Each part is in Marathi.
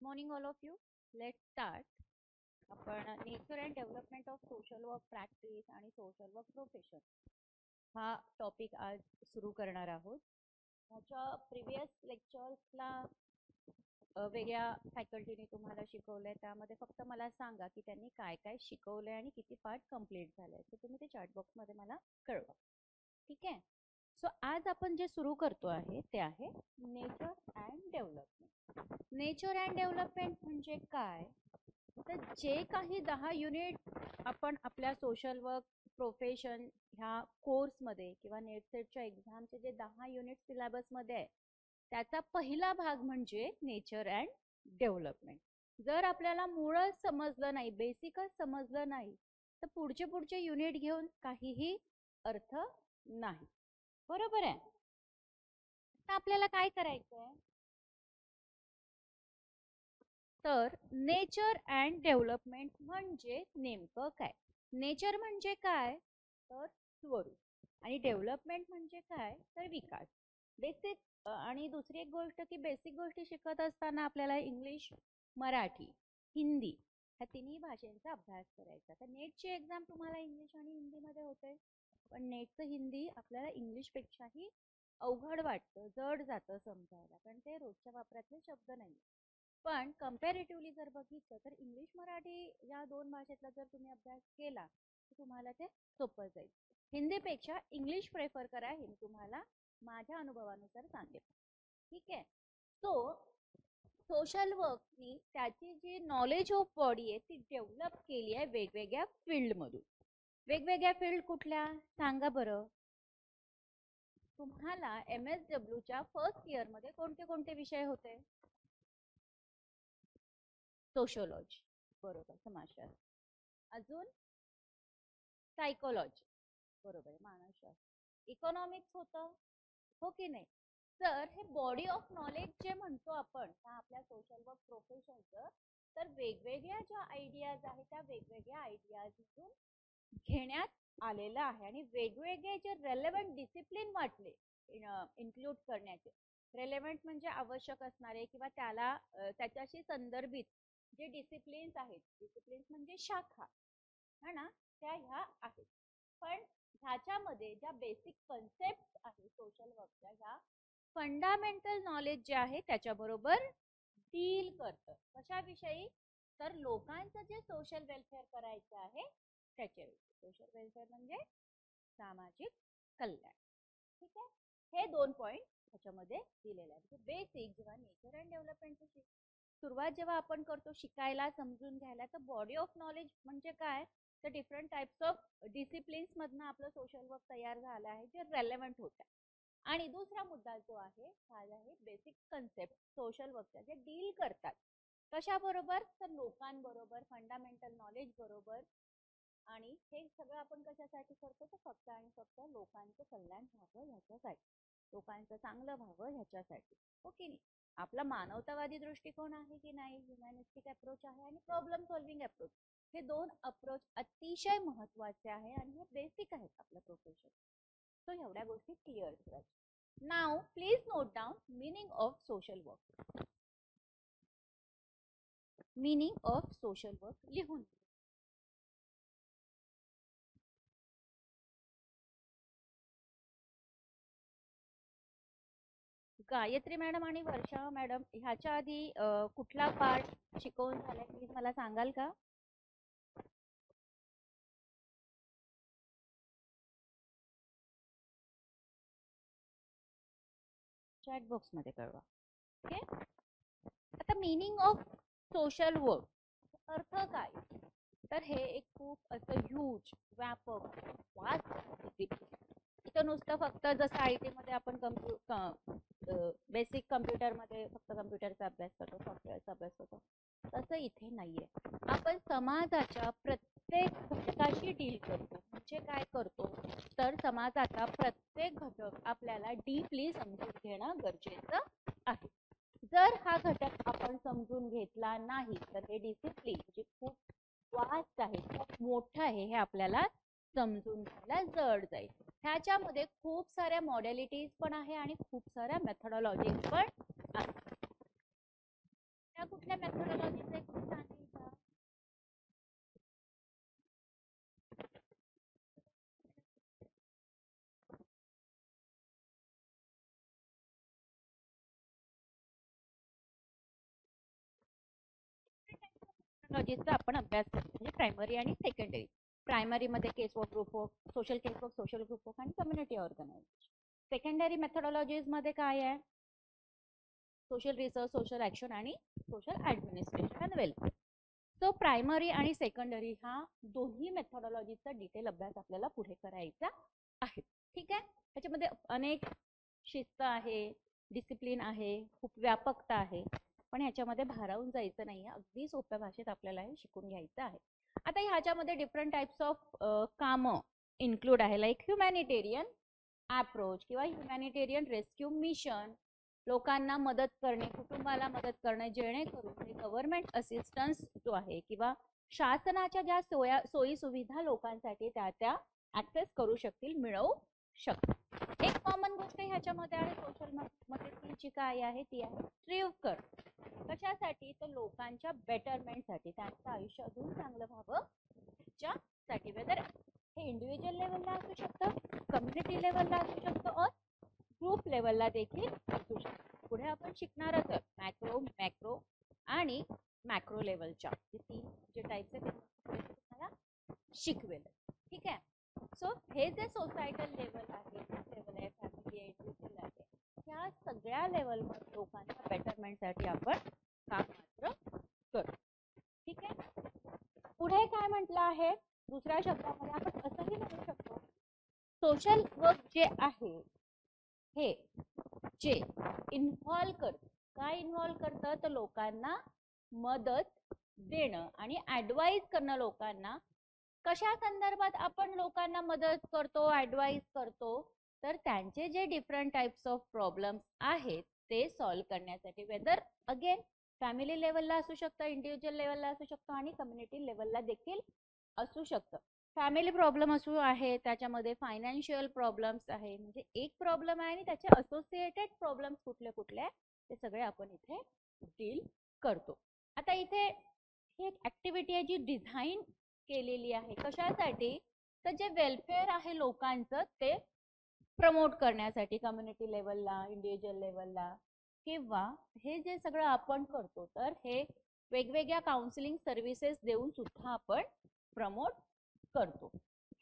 Morning all of you. Let's start. आपण nature and development of social work practice आणि सोशल वर्क प्रोफेशन हा टॉपिक आज सुरू करणार आहोत. ह्याच्या प्रिव्हियस लेक्चर्सला वेगळ्या फॅकल्टीने तुम्हाला शिकवलंय. त्यामध्ये फक्त मला सांगा की त्यांनी काय काय शिकवलंय आणि किती पार्ट कंप्लीट झाले. तर तुम्ही ते चॅट बॉक्समध्ये मला कळवा. ठीक आहे. सो आज आपण जे सुरू करतो आहे ते आहे nature and development. Nature and development म्हणजे काय, तर जे काही 10 युनिट आपण आपल्या सोशल वर्क प्रोफेशन ह्या कोर्समध्ये किंवा नेट सेटच्या एक्झामचे जे 10 युनिट सिलेबसमध्ये आहे त्याचा पहिला भाग म्हणजे नेचर अँड डेव्हलपमेंट. जर आपल्याला मुळच समजलं नाही, बेसिकच समजलं नाही, तर पुढचे युनिट घेऊन काहीही अर्थ नाही. बरोबर आहे. आता आपल्याला काय करायचंय, तर नेचर अँड डेव्हलपमेंट म्हणजे नेमकं काय. नेचर म्हणजे काय, तर स्वरूप, आणि डेव्हलपमेंट म्हणजे काय, तर विकास. बेसिक आणि दुसरी एक गोष्ट की बेसिक गोष्टी शिकत असताना आपल्याला इंग्लिश, मराठी, हिंदी ह्या तिन्ही भाषांचा अभ्यास करायचा. तर नेटची एक्झाम तुम्हाला इंग्लिश आणि हिंदीमध्ये होते, पण नेटचं हिंदी आपल्याला इंग्लिशपेक्षाही अवघड वाटतं, जड जातं समजायला, कारण ते रोजच्या वापरातले शब्द नाही. पण कम्पॅरेटिव्हली जर बघितलं तर इंग्लिश मराठी या दोन भाषेतला जर तुम्ही अभ्यास केला तर तुम्हाला ते सोपं जाईल. हिंदीपेक्षा इंग्लिश प्रेफर करा, हे मी तुम्हाला माझ्या अनुभवानुसार सांगेन. ठीक आहे. सो सोशल वर्कनी त्याची जी नॉलेज ऑफ बॉडी आहे ती डेव्हलप केली आहे वेगवेगळ्या फील्डमधून. वेगवेगळ्या फील्ड कुठल्या सांगा बरं. तुम्हाला MSW फर्स्ट इयर मध्ये कोणते कोणते विषय होते. सोशोलॉजी, बरोबर, समाजशास्त्र. अजून सायकोलॉजी, बरोबर आहे, मानसशास्त्र. इकॉनॉमिक्स होतं, हो की नाही. तर हे बॉडी ऑफ नॉलेज जे म्हणतो आपण आपल्या सोशल वर्क प्रोफेशनचं, तर वेगवेगळ्या ज्या आयडियाज आहेत त्या वेगवेगळ्या आयडियाजमधून घेण्यात आलेलं आहे आणि वेगवेगळे जे रेलेव्हंट डिसिप्लिन वाटले इन्क्लूड करण्याचे. रेलेव्हंट म्हणजे आवश्यक असणारे किंवा त्याला त्याच्याशी संदर्भित जे डिसिप्लिन्स आहेत, डिसिप्लिन्स म्हणजे शाखा है ना, त्या ह्या आहेत. पण ह्याच्यामध्ये ज्या बेसिक कन्सेप्ट आहेत सोशल वर्कच्या, ह्या फंडामेंटल नॉलेज जे आहे त्याच्याबरोबर डील करतं. कशाविषयी, तर लोकांचं जे सोशल वेलफेअर करायचं आहे त्याच्याविषयी. सोशल वेलफेअर म्हणजे सामाजिक कल्याण. ठीक आहे. हे 2 पॉइंट ह्याच्यामध्ये दिलेले आहेत. बेसिक जेव्हा नेचर अँड डेव्हलपमेंटची सुरुवात जेव्हा आपण करतो शिकायला, समजून घ्यायला, तर बॉडी ऑफ नॉलेज म्हणजे काय, तर डिफरंट टाइप्स ऑफ डिसिप्लिन्स मधनं आपलं सोशल वर्क तयार झालं आहे जे रेलेव्हंट होत आहे. आणि दुसरा मुद्दा जो आहे हा आहे बेसिक कन्सेप्ट सोशल वर्कच्या, जे डील करतात कशाबरोबर, तर लोकांबरोबर, फंडामेंटल नॉलेज बरोबर. आणि हे सगळं आपण कशासाठी करतो, तर फक्त आणि फक्त लोकांचं कल्याण व्हावं ह्याच्यासाठी, लोकांचं चांगलं व्हावं ह्याच्यासाठी. ओके नाही. आपला मानवतावादी दृष्टिकोन आहे की नाही, ह्युमॅनिस्टिक अप्रोच आहे आणि प्रॉब्लेम सॉल्विंग अप्रोच. हे 2 अप्रोच अतिशय महत्वाचे आहे आणि हे बेसिक आहेत आपलं प्रोफेशन. सो एवढ्या गोष्टी क्लिअर करायच्या. नाव please note down meaning of social work. Meaning of social work लिहून. गायत्री मॅडम आणि वर्षा मॅडम ह्याच्या आधी कुठला पार्ट शिकवून झालाय प्लीज मला सांगाल का. चॅट बॉक्स मध्ये कळवा. ओके. आता मीनिंग ऑफ सोशल वर्क अर्थ काय, तर हे एक खूप असं ह्यूज, व्यापक, वास्ट. इथं नुसतं फक्त जसं IT मध्ये आपण बेसिक कम्प्युटरमध्ये फक्त कम्प्युटरचा अभ्यास करतो, सॉफ्टवेअरचा अभ्यास करतो, तसं इथे नाहीये. आपण समाजाच्या प्रत्येक घटकाशी डील करतो. म्हणजे काय करतो, तर समाजाचा प्रत्येक घटक आपल्याला डीपली समजून घेणं गरजेचं आहे. जर हा घटक आपण समजून घेतला नाही तर हे डिसिप्लिन जे खूप वास्ट आहे, खूप मोठं आहे, हे आपल्याला समजून घ्यायला जड जाईल. ह्याच्यामध्ये खूप साऱ्या मॉडेलिटीज पण आहे आणि खूप साऱ्या मेथडॉलॉजीज पण आहेत. त्या कुठल्या मेथोडॉलॉजीचा एक छान आहे का? टेक्नॉलॉजीचा आपण अभ्यास करतो म्हणजे प्रायमरी आणि सेकंडरी. प्रायमरी मध्ये केस work, group work, social case work, social group work आणि कम्युनिटी ऑर्गनायझेशन. सेकंडरी मेथोडॉलॉजीज मध्ये काय आहे? सोशल रिसर्च, सोशल ऍक्शन आणि social administration and welfare. So primary आणि सेकंडरी हा दोन्ही मेथोडॉलॉजीचा डिटेल अभ्यास आपल्याला पुढे करायचा आहे. ठीक आहे. त्याच्यामध्ये अनेक शिस्त आहे, डिसिप्लिन आहे, खूप व्यापकता आहे, पण ह्याच्यामध्ये भारावून जायचं नाही. अगदी सोप्या भाषेत आपल्याला हे शिकून घ्यायचं आहे. आता ह्याच्यामध्ये डिफरंट टाइप्स ऑफ कामं इन्क्लूड आहे, लाईक ह्युमॅनिटेरियन अप्रोच किंवा ह्युमॅनिटेरियन रेस्क्यू मिशन, लोकांना मदत करणे, कुटुंबाला मदत करणे, जेणेकरून गव्हर्नमेंट असिस्टन्स जो आहे किंवा शासनाच्या ज्या सोयी सुविधा लोकांसाठी त्या ऍक्सेस करू शकतील, मिळवू शकतील. एक कॉमन गोष्ट ह्याच्यामध्ये आहे सोशल मध्ये ती काय आहे, ती आहे स्ट्रीव कर. कशासाठी? तर लोकांच्या बेटरमेंटसाठी, त्यांचं आयुष्य अजून चांगलं व्हावं त्याच्यासाठी. वेदर हे इंडिव्हिज्युअल लेवलला असू शकतं, कम्युनिटी लेवलला असू शकतं और ग्रुप लेवलला देखील असू शकतं. पुढे आपण शिकणारच मॅक्रो, मॅक्रो आणि मॅक्रो लेवलच्या तीन जे टाइप्स आहेत ते तुम्हाला शिकवेल. ठीक आहे. सो हे जे सोसायटल लेवल आहे, लेवल आहे, फॅमिली आहे, इंडिव्हिज्युअल आहे, ह्या सगळ्या लेवलवर लोकांच्या बेटरमेंटसाठी आपण काम मात्र करतो. ठीक आहे. पुढे काय म्हटलं आहे? दुसऱ्या शब्दामध्ये आपण असंही म्हणू शकतो, सोशल वर्क जे आहे हे जे इन्व्हॉल्व करतं, काय इन्व्हॉल्व करतं? तर लोकांना मदत देणं आणि ऍडवाइस करणं. लोकांना कशा संदर्भात आपण लोकांना मदत करतो, ऍडवाइस करतो? तर त्यांचे जे डिफरंट टाइप्स ऑफ प्रॉब्लेम्स आहेत ते सॉल्व्ह करण्यासाठी. वेदर अगेन फॅमिली लेवलला असू शकतं, इंडिव्हिज्युअल लेवलला असू शकतं आणि कम्युनिटी लेवलला देखील असू शकतं. फॅमिली प्रॉब्लेम असू आहे, त्याच्यामध्ये फायनान्शियल प्रॉब्लेम्स आहे, म्हणजे एक प्रॉब्लेम आहे आणि त्याचे असोसिएटेड प्रॉब्लेम्स कुठले कुठले आहे ते सगळे आपण इथे डील करतो. आता इथे ही एक ऍक्टिव्हिटी आहे जी डिझाईन केलेली आहे. कशासाठी? तर जे वेलफेअर आहे लोकांचं ते प्रमोट करण्यासाठी, कम्युनिटी लेवलला, इंडिव्हिज्युअल लेवलला, किंवा हे जे सगळं आपण करतो तर हे वेगवेगळ्या काउन्सिलिंग सर्व्हिसेस देऊन सुद्धा आपण प्रमोट करतो.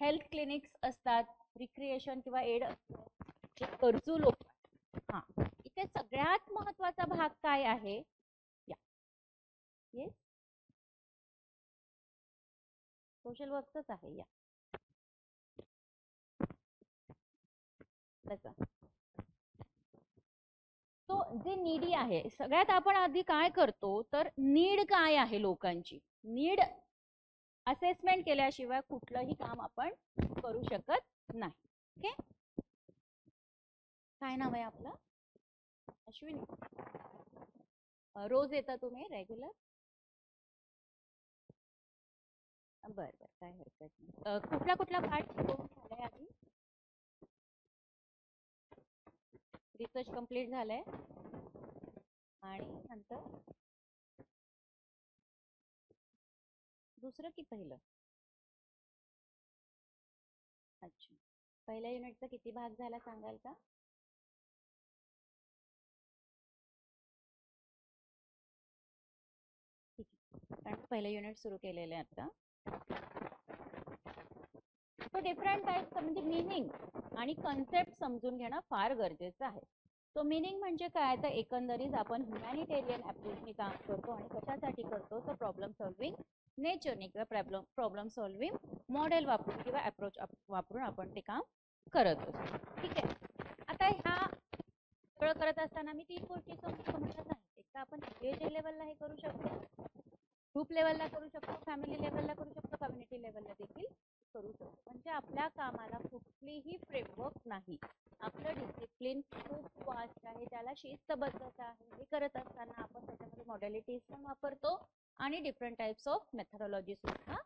हेल्थ क्लिनिक्स असतात, रिक्रिएशन किंवा एड असतात, जे गरजू लोक. हा, इथे सगळ्यात महत्वाचा भाग काय आहे? या येस, सोशल वर्कच आहे. या तो जे नीडी आहे, सगळ्यात आपण आधी काय करतो तर नीड काय आहे लोकांची, नीड असेसमेंट केल्याशिवाय कुठलंही काम आपण करू शकत नाही. ओके. काय नाव आहे आपलं? अश्विनी. रोज येता तुम्ही रेग्युलर? बर बर, काय हरकत नाही. कुठला कुठला पार्ट शिकवून झालाय आधी? रिसर्च कंप्लीट झालाय आणि नंतर दुसरं की पहिलं? अच्छा, पहिल्या युनिटचा किती भाग झाला सांगाल का? ठीक आहे, कारण पहिलं युनिट सुरू केलेलं आहे आता. तो डिफरंट टाइप्स म्हणजे मीनिंग आणि कन्सेप्ट समजून घेणं फार गरजेचं आहे. तो मीनिंग म्हणजे काय? तर एकंदरीत आपण ह्युमॅनिटेरियन अप्रोचने काम करतो आणि कशासाठी करतो? तर प्रॉब्लेम सॉल्विंग नेचरने किंवा प्रॉब्लेम सॉल्विंग मॉडेल वापरून किंवा अप्रोच वापरून आपण ते काम करत असतो. ठीक आहे. आता ह्या सगळं करत असताना मी 3 गोष्टी समजत आहे. एक तर आपण इंडिव्हिज्युअल लेवलला हे करू शकतो, ग्रुप लेवलला करू शकतो, फॅमिली लेवलला करू शकतो, कम्युनिटी लेवलला देखील करू शकतो. म्हणजे आपल्या कामाला कुठलीही फ्रेमवर्क नाही. आपलं डिसिप्लिन खूप वास्ट आहे, त्याला शिस्तबद्धता आहे. हे करत असताना आपण त्याच्यामध्ये मॉडॅलिटीज पण वापरतो आणि डिफरंट टाइप्स ऑफ मेथोडॉलॉजी सुद्धा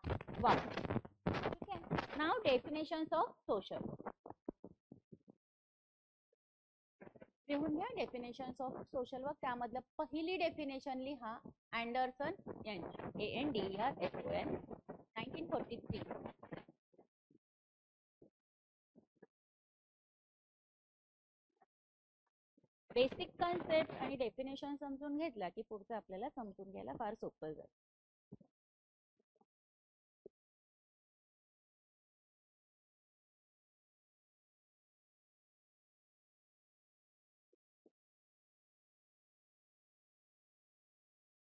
वापरतो. ठीक आहे. नाव डेफिनेशन्स ऑफ सोशल. लिहून घ्या डेफिनेशन्स ऑफ सोशल वर्क. त्यामधलं पहिली डेफिनेशन लिहा, अँडरसन यांची, ANDERSON 1943. बेसिक कन्सेप्ट आणि डेफिनेशन समजून घेतला की पुढचं आपल्याला समजून घ्यायला फार सोपं जाईल.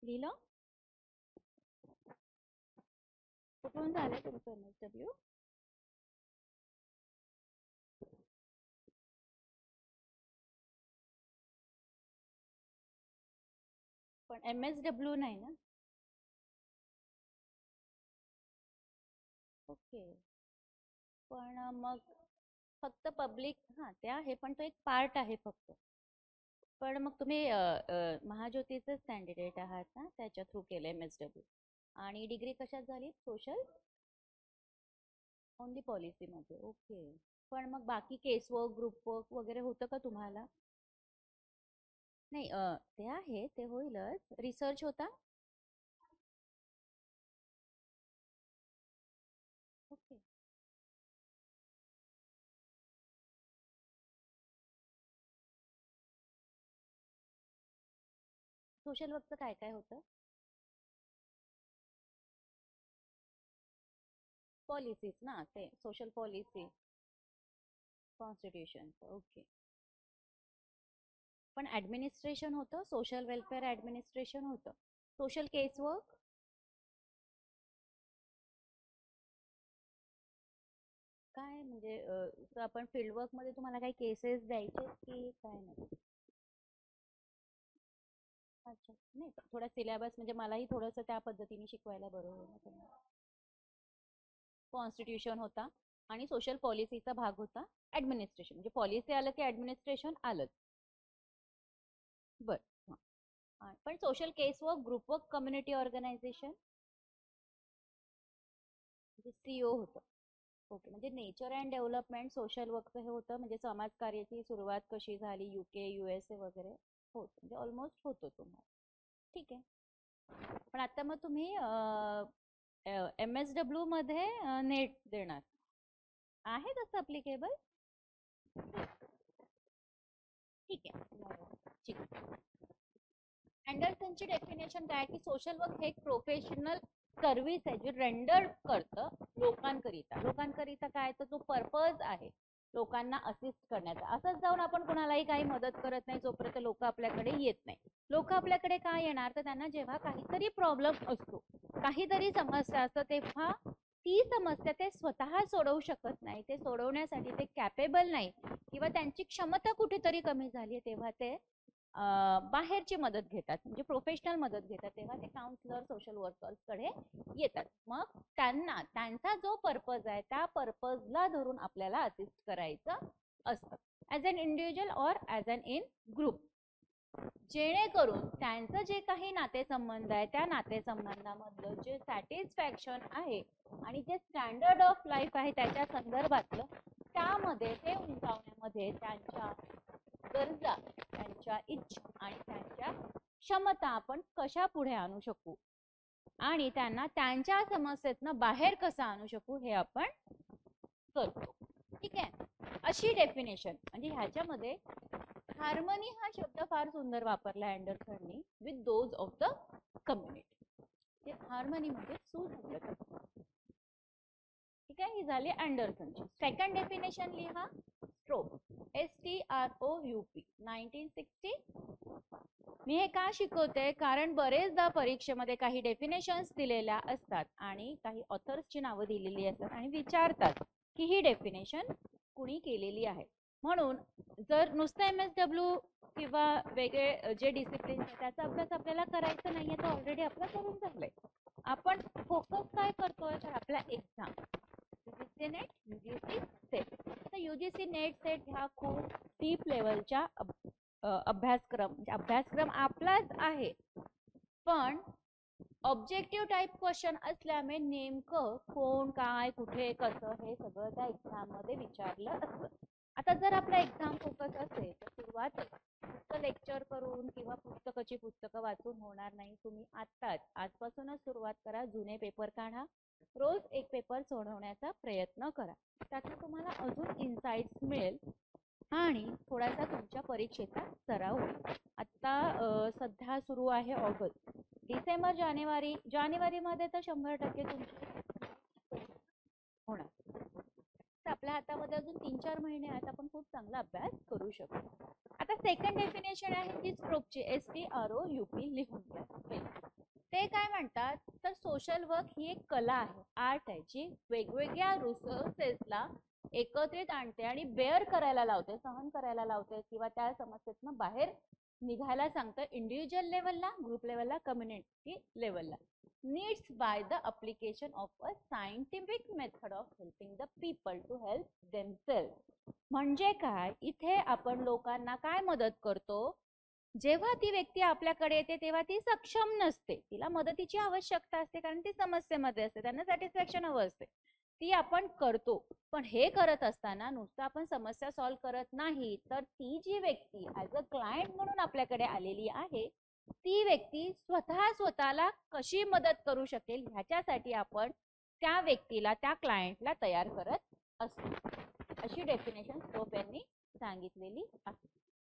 लिहिलं? कुठून झालं तुमचं MSW? पण MSW नाही ना? ओके. पण मग फक्त पब्लिक, हां ते आहे, पण तो एक पार्ट आहे फक्त. पण मग तुम्ही महाज्योतीचेच कॅन्डिडेट आहात ना, त्याच्या थ्रू केलं MSW. आणि डिग्री कशात झाली? सोशल ओनली पॉलिसीमध्ये. ओके. पण मग बाकी केस वर्क, ग्रुप वर्क वगैरे होतं का तुम्हाला? नाही, ते आहे, ते होईलच. रिसर्च होता? ओके. सोशल वर्कचं काय काय होतं? पॉलिसीज ना, ते सोशल पॉलिसी, कॉन्स्टिट्यूशन. ओके. पण ऍडमिनिस्ट्रेशन होतं, सोशल वेलफेअर ऍडमिनिस्ट्रेशन होतं. सोशल केस वर्क काय म्हणजे आपण फील्ड वर्क मध्ये तुम्हाला काही केसेस द्यायचे की काय नाही? अच्छा, नाही थोडा सिलेबस म्हणजे मलाही थोडंसं त्या पद्धतीने शिकवायला बरं होईल. कॉन्स्टिट्यूशन होता आणि सोशल पॉलिसीचा भाग होता ऍडमिनिस्ट्रेशन. म्हणजे पॉलिसी आलं की ऍडमिनिस्ट्रेशन आलंच. बर. पण social case work, group work, community organization म्हणजे CO होतं. ओके. म्हणजे नेचर अँड डेव्हलपमेंट सोशल वर्कचं हे होतं, म्हणजे समाज कार्याची सुरुवात कशी झाली, UK, USA वगैरे होत, म्हणजे ऑलमोस्ट होतो तुम्हाला. ठीक आहे. पण आता मग तुम्ही MSW मध्ये नेट देणार आहे तसं अप्लिकेबल? ठीक आहे. ठीक आहे. अँडरसनची डेफिनेशन काय की सोशल वर्क हे एक प्रोफेशनल सर्व्हिस आहे जे रेंडर करतं लोकांकरिता. लोकांकरिता काय, तर जो पर्पज आहे लोकांना असिस्ट करण्याचा. असंच जाऊन आपण कोणालाही काही मदत करत नाही जोपर्यंत लोक आपल्याकडे येत नाही. लोक आपल्याकडे काय येणार, तर त्यांना जेव्हा काहीतरी प्रॉब्लेम असतो, काहीतरी समस्या असतं, तेव्हा ती समस्या ते स्वतः सोडवू शकत नाही, ते सोडवण्यासाठी ते कॅपेबल नाही, किंवा त्यांची क्षमता कुठेतरी कमी झाली, तेव्हा ते बाहेरची मदत घेतात, म्हणजे प्रोफेशनल मदत घेतात. तेव्हा ते काउन्सिलर, सोशल वर्कर्स कडे येतात. मग त्यांना त्यांचा जो पर्पज आहे त्या पर्पजला धरून आपल्याला असिस्ट करायचं असतं, as an individual or as an in group, जेणेकरून त्यांचं जे काही नातेसंबंध आहे त्या नातेसंबंधामधलं जे सॅटिस्फॅक्शन आहे आणि जे स्टँडर्ड ऑफ लाईफ आहे त्याच्या संदर्भातलं, त्यामध्ये ते उंचावण्यामध्ये त्यांच्या गरजा, त्यांच्या इच्छा आणि त्यांच्या क्षमता आपण कशा पुढे आणू शकू आणि त्यांना त्यांच्या समस्येतनं बाहेर कसं आणू शकू हे आपण करतो. ठीक आहे. अशी डेफिनेशन. म्हणजे ह्याच्यामध्ये हार्मनी हा शब्द फार सुंदर वापरला अँडरसननी, with those of the community. Harmony म्हणजे सुसंगतता. ठीक आहे. ही झाली अँडरसनची. सेकंड डेफिनेशन लिहा, स्ट्रोप, STROUP 1960. मी हे का शिकवते, कारण बरेचदा परीक्षेमध्ये काही डेफिनेशन्स दिलेल्या असतात आणि काही ऑथर्सची नावं दिलेली असतात आणि विचारतात की ही डेफिनेशन कुणी केलेली आहे. म्हणून जर नुसतं MSW किंवा वेगळे जे डिसिप्लिन आहे त्याचा अभ्यास आपल्याला करायचा नाहीये, तर ऑलरेडी आपलं करून झालंय. आपण फोकस काय करतोय, तर आपल्या exam, UGC net, UGC set. तर UGC नेट सेट ह्या खूप डीप लेवलच्या अभ्यासक्रम, म्हणजे अभ्यासक्रम आपलाच आहे, पण ऑब्जेक्टिव्ह टाइप क्वेश्चन असल्यामुळे नेमकं कोण, काय, कुठे, कसं हे सगळं त्या एक्झाम मध्ये विचारलं असतं. आता जर आपला एक्झाम फोकस असेल तर सुरुवात फक्त लेक्चर करून किंवा पुस्तकं वाचून होणार नाही. तुम्ही आजपासूनच सुरुवात करा. जुने पेपर काढा, रोज एक पेपर सोडवण्याचा प्रयत्न करा. त्यातून तुम्हाला अजून इन्साइट्स मिळेल आणि थोडासा तुमच्या परीक्षेचा सराव होईल. आता सध्या सुरू आहे ऑगस्ट, डिसेंबर, जानेवारीमध्ये तर 100% तुमची होणार. तर आपल्या हातामध्ये अजून 3-4 महिने आहेत, आपण खूप चांगला अभ्यास करू शकतो. आता सेकंड डेफिनेशन आहे ती स्ट्रोकची, STROUP लिहून घ्या. ते काय म्हणतात तर सोशल वर्क ही एक कला आहे, आर्ट आहे, जी वेगवेगळ्या रिसोर्सेसला एकत्रित आणते आणि बेअर करायला लावते, सहन करायला लावते किंवा त्या समस्येतून बाहेर निघायला सांगतं. इंडिव्हिज्युअल लेवलला, ग्रुप लेवलला, कम्युनिटी लेवलला. Needs by the application of a scientific method of helping the people to help themselves. म्हणजे काय, इथे आपण लोकांना काय मदत करतो, जेव्हा ती व्यक्ती आपल्याकडे येते तेव्हा ती सक्षम नसते, तिला मदतीची आवश्यकता असते कारण ती समस्येमध्ये असते, त्यांना सॅटिस्फॅक्शन हवं असते, ती आपण करतो. पण हे करत असताना नुसतं आपण समस्या सॉल्व्ह करत नाही, तर ती जी व्यक्ती ॲज अ क्लायंट म्हणून आपल्याकडे आलेली आहे, ती व्यक्ती स्वतःला कशी मदत करू शकेल ह्याच्यासाठी आपण त्या व्यक्तीला, त्या क्लायंटला तयार करत असतो. अशी डेफिनेशन स्ट्रोप यांनी सांगितलेली आहे.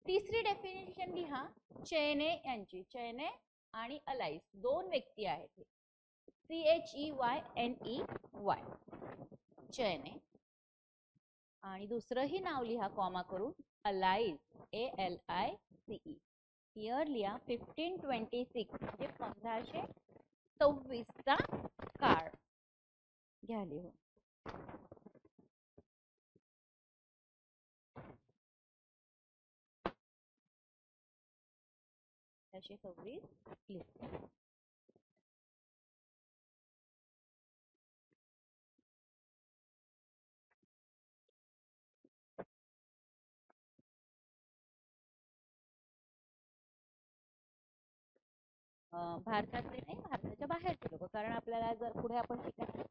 तिसरी डेफिनेशन लिहा चेने यांची. चेने आणि अलाइस दोन व्यक्ती आहेत, CHEYNEY, चेने. आणि दुसरंही नाव लिहा कॉमा करून, अलाइस, ALICE. इयर लिहा 1526, म्हणजे 1526 चा काळ घ्या लिहून. 1526 लिहा. भारतातले नाही, भारताच्या बाहेरचे लोक, कारण आपल्याला जर पुढे आपण शिकायचं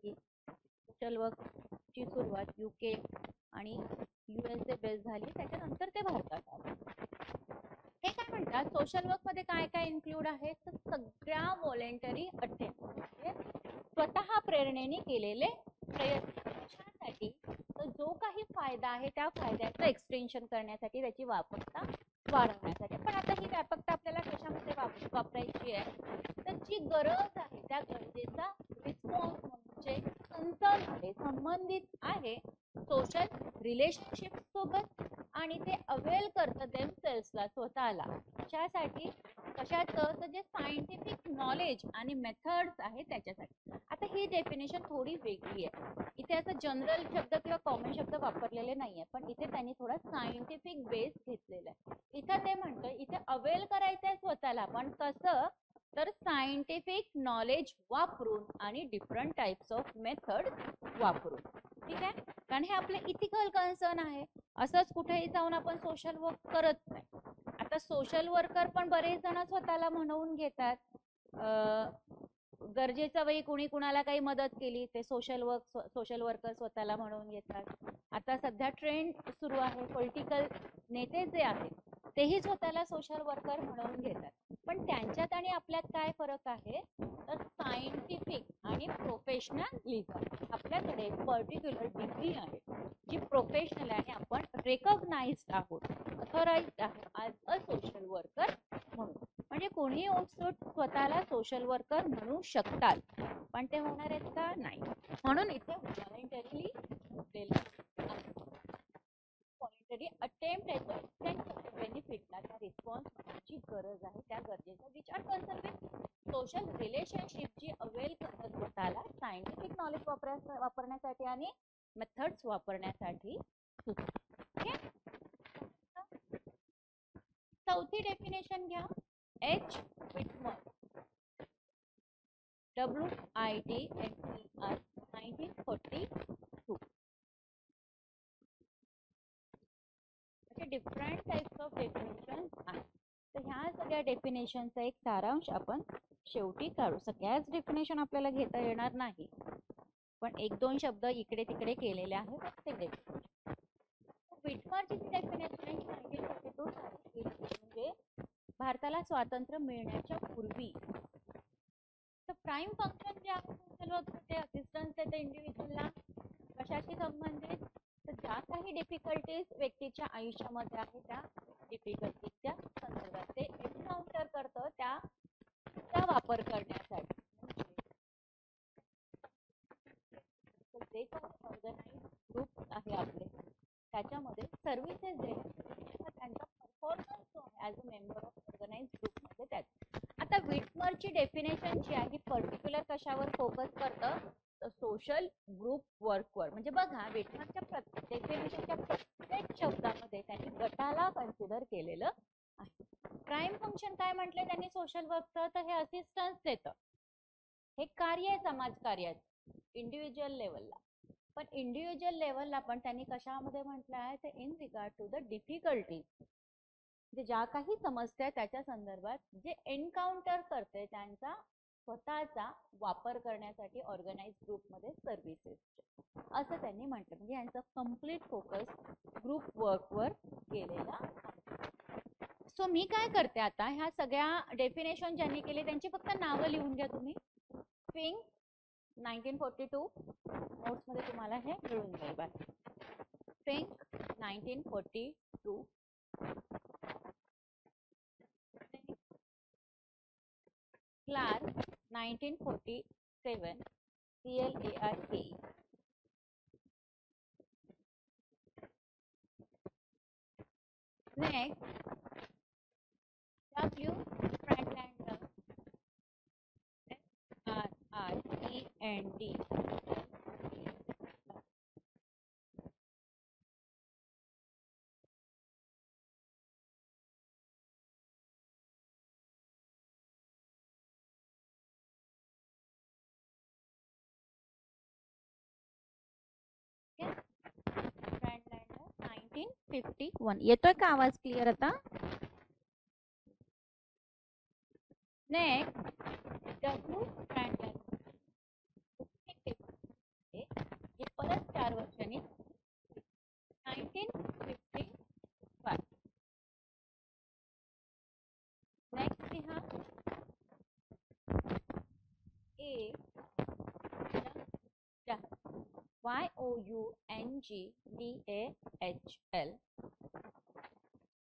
सोशल वर्कची सुरुवात UK आणि USA बेस झाली, त्याच्यानंतर ते भारतात आले. हे काय म्हणतात, सोशल वर्क मध्ये काय काय इन्क्लूड आहे तर सगळ्या व्हॉलेंटरी अटेम्प्ट, म्हणजे स्वतः प्रेरणेने केलेले प्रयत्न, कशासाठी तर जो काही फायदा आहे त्या फायद्याचं एक्सटेन्शन करण्यासाठी, त्याची व्यापकता वाढवण्यासाठी. पण आता ही व्यापकता आपल्याला कशामध्ये वापरायची आहे तर जी गरज आहे त्या गरजेचा रिस्पॉन्स म्हणजे कन्सर्न आहे, संबंधित आहे सोशल रिलेशनशिप सोबत, आणि ते अवेल करतं देमसेल्सला, स्वतःला. कशासाठी, कशाचं तर जे सायंटिफिक नॉलेज आणि मेथड्स आहे त्याच्यासाठी. आता ही डेफिनेशन थोडी वेगळी आहे, इथे असं जनरल शब्द किंवा कॉमन शब्द वापरलेले नाहीये, पण इथे त्यांनी थोडा सायंटिफिक बेस घेतलेला आहे. इथं ते म्हणतं इथे अवेल करायचंय स्वतःला, पण कसं तर सायंटिफिक नॉलेज वापरून आणि डिफरंट टाइप्स ऑफ मेथड वापरून. ठीक आहे, कारण हे आपले इथिकल कन्सर्न आहे. असंच कुठेही जाऊन आपण सोशल वर्क करत नाही. आता सोशल वर्कर पण बरेच जण स्वतःला म्हणवून घेतात, गरजेच्या वेळी कुणी कुणाला काही मदत केली ते सोशल वर्कर स्वतःला म्हणवून घेतात. आता सध्या ट्रेंड सुरू आहे, पॉलिटिकल नेते जे आहेत तेही स्वतःला सोशल वर्कर म्हणवून घेतात. पण त्यांच्यात आणि आपल्यात काय फरक आहे तर सायंटिफिक आणि प्रोफेशनलिझम. आपल्याकडे पर्टिक्युलर डिग्री आहे जी प्रोफेशनल आहे, आपण रेकॉग्नाइज्ड आहोत, ऑथराइज्ड आहे ॲज अ सोशल वर्कर म्हणून. म्हणजे कोणी ओटसूट स्वतःला सोशल वर्कर म्हणू शकतात, पण ते होणार आहेत का नाही, म्हणून इथे व्हॉलंटरीली व्हॉलंटरी अटेम्प्ट येतो बेनिफिटला, त्या रिस्पॉन्सची गरज आहे, त्या गरजेचा विचार कन्सर्न सोशल रिलेशनशिप जी अवेल करतात स्वतःला सायंटिफिक नॉलेज वापरण्यासाठी आणि मेथड्स वापरण्यासाठी. चौथी डेफिनेशन घ्या, H. Whitmer, WITMER, 1942. असे डिफरंट टाइप्स ऑफ डेफिनेशन आहेत. तर ह्या सगळ्या डेफिनेशनचा एक सारांश आपण शेवटी काढू. सगळ्याच डेफिनेशन आपल्याला घेता येणार नाही, पण 1-2 शब्द इकडे तिकडे केलेले आहेत प्रत्येक डेफिनेशन. व्हिटमरची डेफिनेशन 1942 साली म्हणजे भारताला स्वातंत्र्य मिळण्याच्या पूर्वी. तर प्राईम फंक्शन जे आहे सोशल वर्क ते असिस्टन्स देते इंडिव्हिज्युअलला कशाशी संबंधित, तर ज्या काही डिफिकल्टीज व्यक्तीच्या आयुष्यामध्ये आहे त्या डिफिकल्टीजच्या संदर्भात ते एन्काउंटर करतं त्याचा वापर करण्यासाठी. जे काही ऑर्गनाइज ग्रुप आहे आपले त्याच्यामध्ये सर्व्हिसेस देण्यासाठी त्यांचा परफॉर्मन्स जो आहे as a member of organize ग्रुपमध्ये त्यात. आता व्हिटमरची डेफिनेशन जी आहे पर्टिक्युलर कशावर फोकस करतं, तर सोशल ग्रुप वर्कवर. म्हणजे बघा व्हिटमरच्या डेफिनेशनच्या प्रत्येक शब्दामध्ये त्यांनी गटाला कन्सिडर केलेलं आहे. प्राईम फंक्शन काय म्हटलं त्यांनी सोशल वर्कचं, तर हे असिस्टन्स देतं, हे कार्य आहे समाजकार्याचं इंडिव्हिज्युअल लेवलला. पण इंडिव्हिज्युअल लेवलला पण त्यांनी कशामध्ये म्हटलं आहे, तर in regard to the difficulties, म्हणजे ज्या काही समस्या त्याच्या संदर्भात जे एन्काउंटर करते त्यांचा स्वतःचा वापर करण्यासाठी ऑर्गनाइज ग्रुपमध्ये सर्व्हिसेस असं त्यांनी म्हटलं. म्हणजे यांचा कम्प्लीट फोकस ग्रुप वर्कवर गेलेला आहे. सो मी काय करते आता ह्या सगळ्या डेफिनेशन ज्यांनी केले त्यांची फक्त नावं लिहून घ्या तुम्ही. फिंक 1942 नोट्स मध्ये तुम्हाला हे मिळून जाईल. बाकी Fink 1942, Clark 1947, CLARK, next W. Friedlander, FRIEND, Friedlander 1951. येतोय का आवाज क्लिअर आता? नेक्स्ट डब्ल्यू फ्रँडलँडर हे परत 4 वर्षांनी 1955. नेक्स्ट लिहा ए YOUNGDAHL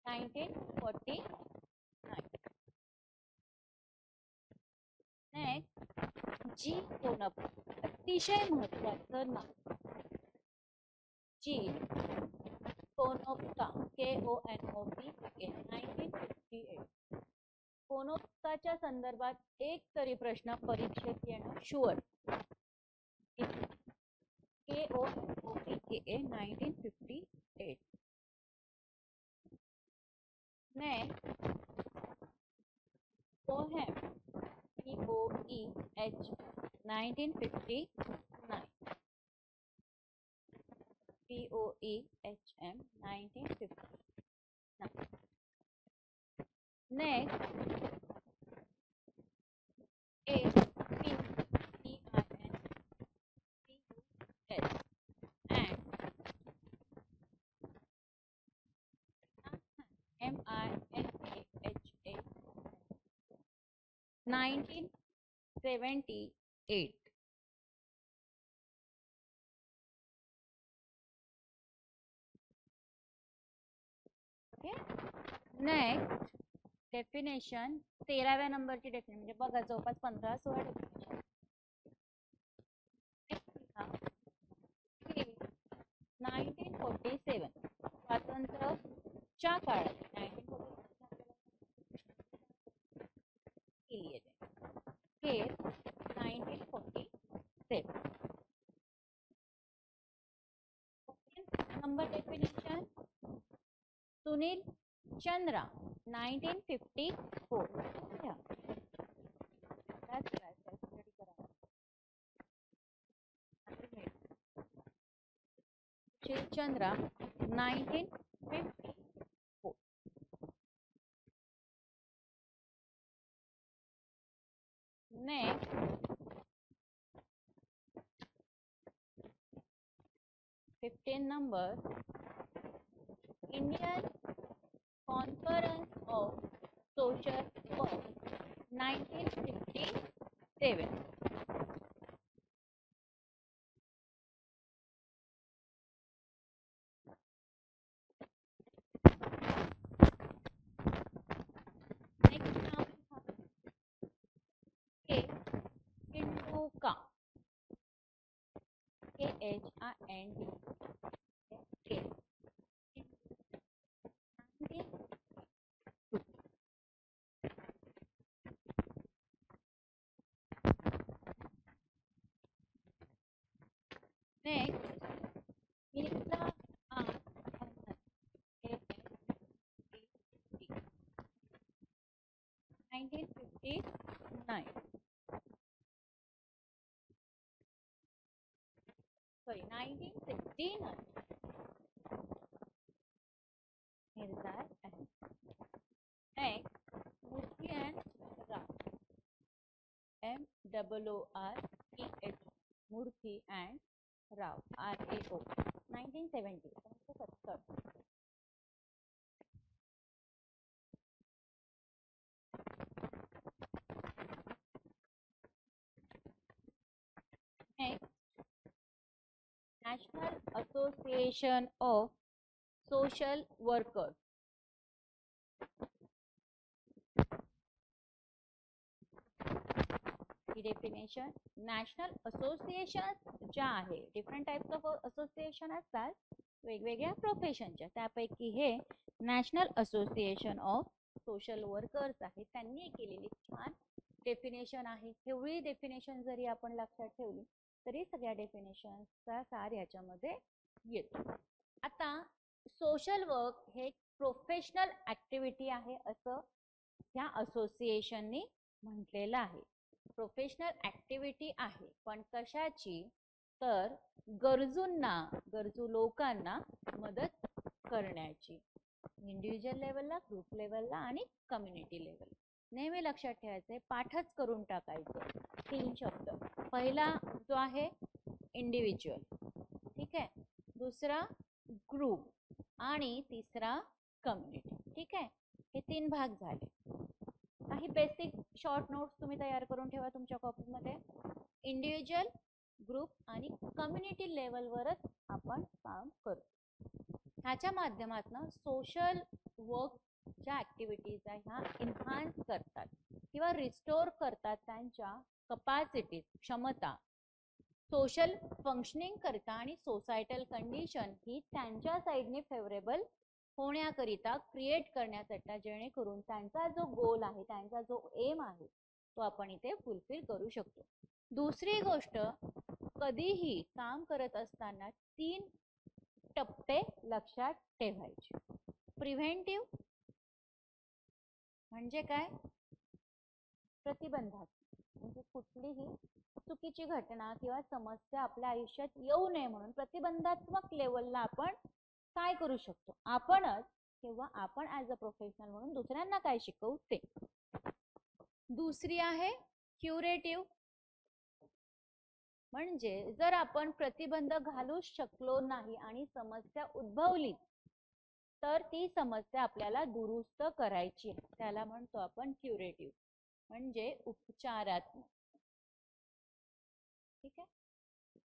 1949. नेक्स्ट जी कोनप, अतिशय महत्वाचं नाव, जी कोनोप्का KONOPKA 1958. कोनोप्काच्या संदर्भात एक तरी प्रश्न परीक्षेत येणं sure. KONOPKA 1958. Next Poehm POEH 1959. POEHM 1959. Next, APINCUS and MINAHA 1978. Okay. Next definition 13व्या नंबरची डेफिनेशन, म्हणजे बघा जवळपास 15-16 डेफिनेशन. 1947 स्वातंत्र्याच्या काळात 1947. Number definition Sunil Chandra 1954. Sunil Chandra 1954. Next 15 number Indian conference of social work 1957. Next नाव K Khinduka, KHIND, K next Mirza R Ahmad, ASAP, 1959, sorry 1969. Mirza Ahmed. Next, Murthy and Rao, MOORTH, Murthy and Rao, RAO, 1970. Next, National Association of Social Workers. He definition, national association ज्या आहे, डिफरंट टाइप्स ऑफ असोसिएशन असतात वेगवेगळ्या प्रोफेशनच्या, त्यापैकी हे national association of social workers आहे, त्यांनी केलेली छान डेफिनेशन आहे. एवढी डेफिनेशन जरी आपण लक्षात ठेवली तरी सगळ्या डेफिनेशनचा सार याच्यामध्ये येतो. आता सोशल वर्क हे प्रोफेशनल ऍक्टिव्हिटी आहे असं ह्या असोसिएशननी म्हटलेलं आहे. प्रोफेशनल ऍक्टिव्हिटी आहे, पण कशाची, तर गरजू लोकांना मदत करण्याची, इंडिव्हिज्युअल लेवलला, ग्रुप लेवलला आणि कम्युनिटी लेवल. नेहमी लक्षात ठेवायचे, पाठच करून टाकायचं 3 शब्द. पहिला जो आहे इंडिव्हिज्युअल, ठीक आहे, दुसरा ग्रुप आणि तिसरा कम्युनिटी. ठीक आहे, हे 3 भाग झाले. काही बेसिक शॉर्ट नोट्स तुम्ही तयार करून ठेवा तुमच्या कॉपीमध्ये. इंडिव्हिज्युअल, ग्रुप आणि कम्युनिटी लेवलवरच आपण काम करतो. ह्याच्या माध्यमातून सोशल वर्क ज्या ऍक्टिव्हिटीज आहे ह्या एन्हान्स करतात किंवा रिस्टोर करतात त्यांच्या कपॅसिटी, क्षमता, सोशल फंक्शनिंग करता आणि सोसायटल कंडिशन ही त्यांच्या साईडने फेवरेबल होण्याकरिता क्रिएट करण्यासाठी, जेणेकरून त्यांचा जो गोल आहे, त्यांचा जो एम आहे तो आपण इथे फुलफिल करू शकतो. दुसरी गोष्ट, कधीही काम करत असताना 3 टप्पे लक्षात ठेवायचे. प्रिव्हेंटिव्ह म्हणजे काय, प्रतिबंधात्मक, म्हणजे कुठलीही चुकीची घटना किंवा समस्या आपल्या आयुष्यात येऊ नये म्हणून प्रतिबंधात्मक लेवलला आपण काय करू शकतो, आपणच किंवा आपण ऍज अ प्रोफेशनल म्हणून दुसऱ्यांना काय शिकवू ते. दुसरी आहे क्युरेटिव्ह, म्हणजे जर आपण प्रतिबंध घालू शकलो नाही आणि समस्या उद्भवली तर ती समस्या आपल्याला दुरुस्त करायची, त्याला म्हणतो आपण क्युरेटिव्ह, म्हणजे उपचारात्मक. ठीक आहे,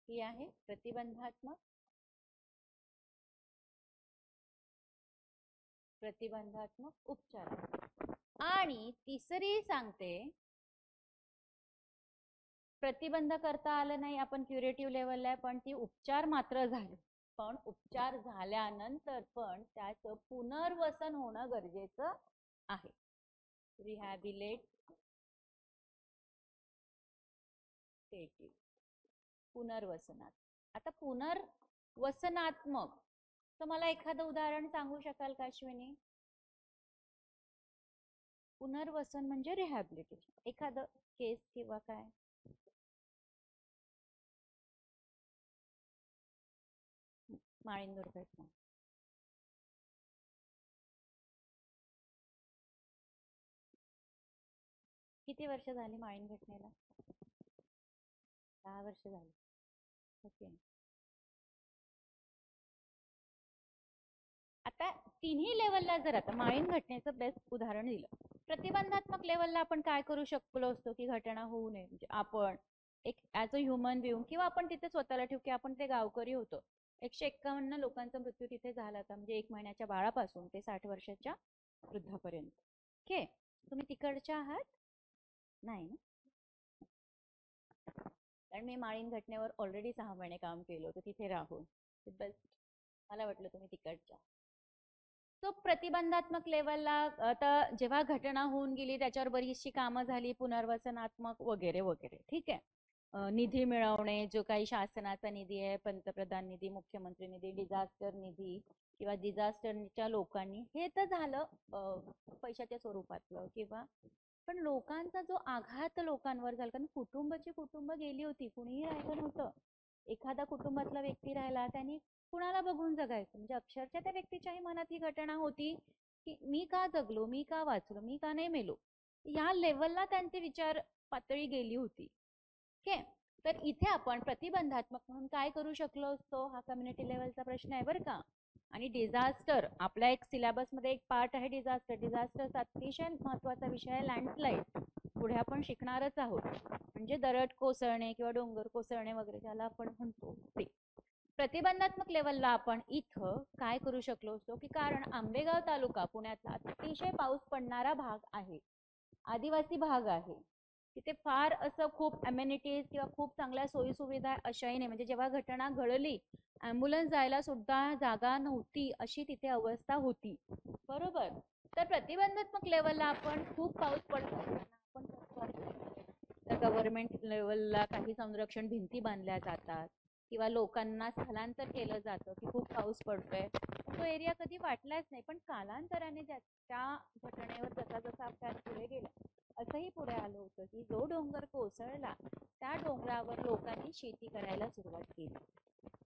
ही आहे प्रतिबंधात्मक, उपचारात्मक. आणि तिसरी सांगते, प्रतिबंध करता आलं नाही, आपण क्युरेटिव्ह लेवलला आहे, पण ती उपचार मात्र झाले, पण उपचार झाल्यानंतर पण त्याचं पुनर्वसन होणं गरजेचं आहे. रिहॅबिलिटेटिव्ह, पुनर्वसनात. आता पुनर्वसनात्मक, तर मला एखादं उदाहरण सांगू शकाल का अश्विनी? पुनर्वसन म्हणजे रिहॅबिलिटेशन, एखादं केस किंवा काय? माळीण दुर्घटना. किती वर्ष झाली माळीण घटनेला? 10 वर्ष झाली. ओके. आता तिन्ही लेवलला जर आता माळीण घटनेचं बेस्ट उदाहरण दिलं, प्रतिबंधात्मक लेवलला आपण काय करू शकलो असतो की घटना होऊ नये, म्हणजे आपण एक ऍज अ ह्युमन बिंग, किंवा आपण तिथे स्वतःला ठेवू की आपण ते गावकरी होतो. 151 लोकांचा मृत्यू तिथे झाला होता, म्हणजे 1 महिन्याच्या बाळापासून ते 60 वर्षाच्या वृद्धापर्यंत. ओके, तुम्ही तिकडच्या आहात? नाही ना, कारण मी माळीण घटनेवर ऑलरेडी 6 महिने काम केलं होतं तिथे राहून. बेस्ट, मला वाटलं तुम्ही तिकडच्या. तो प्रतिबंधात्मक लेवलला आता जेव्हा घटना होऊन गेली त्याच्यावर बरीचशी कामं झाली, पुनर्वसनात्मक वगैरे वगैरे, ठीक आहे. निधी मिळवणे, जो काही शासनाचा निधी आहे, पंतप्रधान निधी, मुख्यमंत्री निधी, डिझास्टर निधी किंवा डिझास्टरच्या लोकांनी, हे तर झालं पैशाच्या स्वरूपातलं. किंवा पण लोकांचा जो आघात लोकांवर झाला, कारण कुटुंब गेली होती, कुणीही राहिलं नव्हतं. एखादा कुटुंबातला व्यक्ती राहिला, त्यांनी कुणाला बघून जगायचं, म्हणजे अक्षरशः त्या व्यक्तीच्याही मनात ही घटना होती की मी का जगलो, मी का वाचलो, मी का नाही मेलो. या लेवलला त्यांची विचार पातळी गेली होती. ओके, तर इथे आपण प्रतिबंधात्मक म्हणून काय करू शकलो असतो, हा कम्युनिटी लेवलचा प्रश्न आहे बरं का. आणि डिझास्टर आपल्या एक सिलेबसमध्ये एक पार्ट आहे डिझास्टर. डिझास्टरचा अतिशय महत्वाचा विषय आहे लँडस्लाइड, पुढे आपण शिकणारच आहोत. म्हणजे दरड कोसळणे किंवा डोंगर कोसळणे वगैरे ज्याला आपण म्हणतो ते. प्रतिबंधात्मक लेवलला आपण इथं काय करू शकलो असतो की, कारण आंबेगाव तालुका पुण्यातला अतिशय पाऊस पडणारा भाग आहे, आदिवासी भाग आहे, तिथे फार असं खूप अमेनिटीज किंवा खूप चांगल्या सोयी सुविधा अशाही नाही. म्हणजे जेव्हा घटना घडली, ॲम्ब्युलन्स जायला सुद्धा जागा नव्हती, अशी तिथे अवस्था होती, बरोबर. तर प्रतिबंधात्मक लेवलला आपण खूप पाऊस पडत असताना आपण गव्हर्नमेंट लेवलला काही संरक्षण भिंती बांधल्या जातात किंवा लोकांना स्थलांतर केलं जातं की खूप पाऊस पडतोय. तो एरिया कधी वाटलाच नाही, पण कालांतराने त्या घटनेवर जसा जसा अभ्यास पुढे गेला, असंही पुढे आलं होतं की जो डोंगर कोसळला त्या डोंगरावर लोकांनी शेती करायला सुरुवात केली.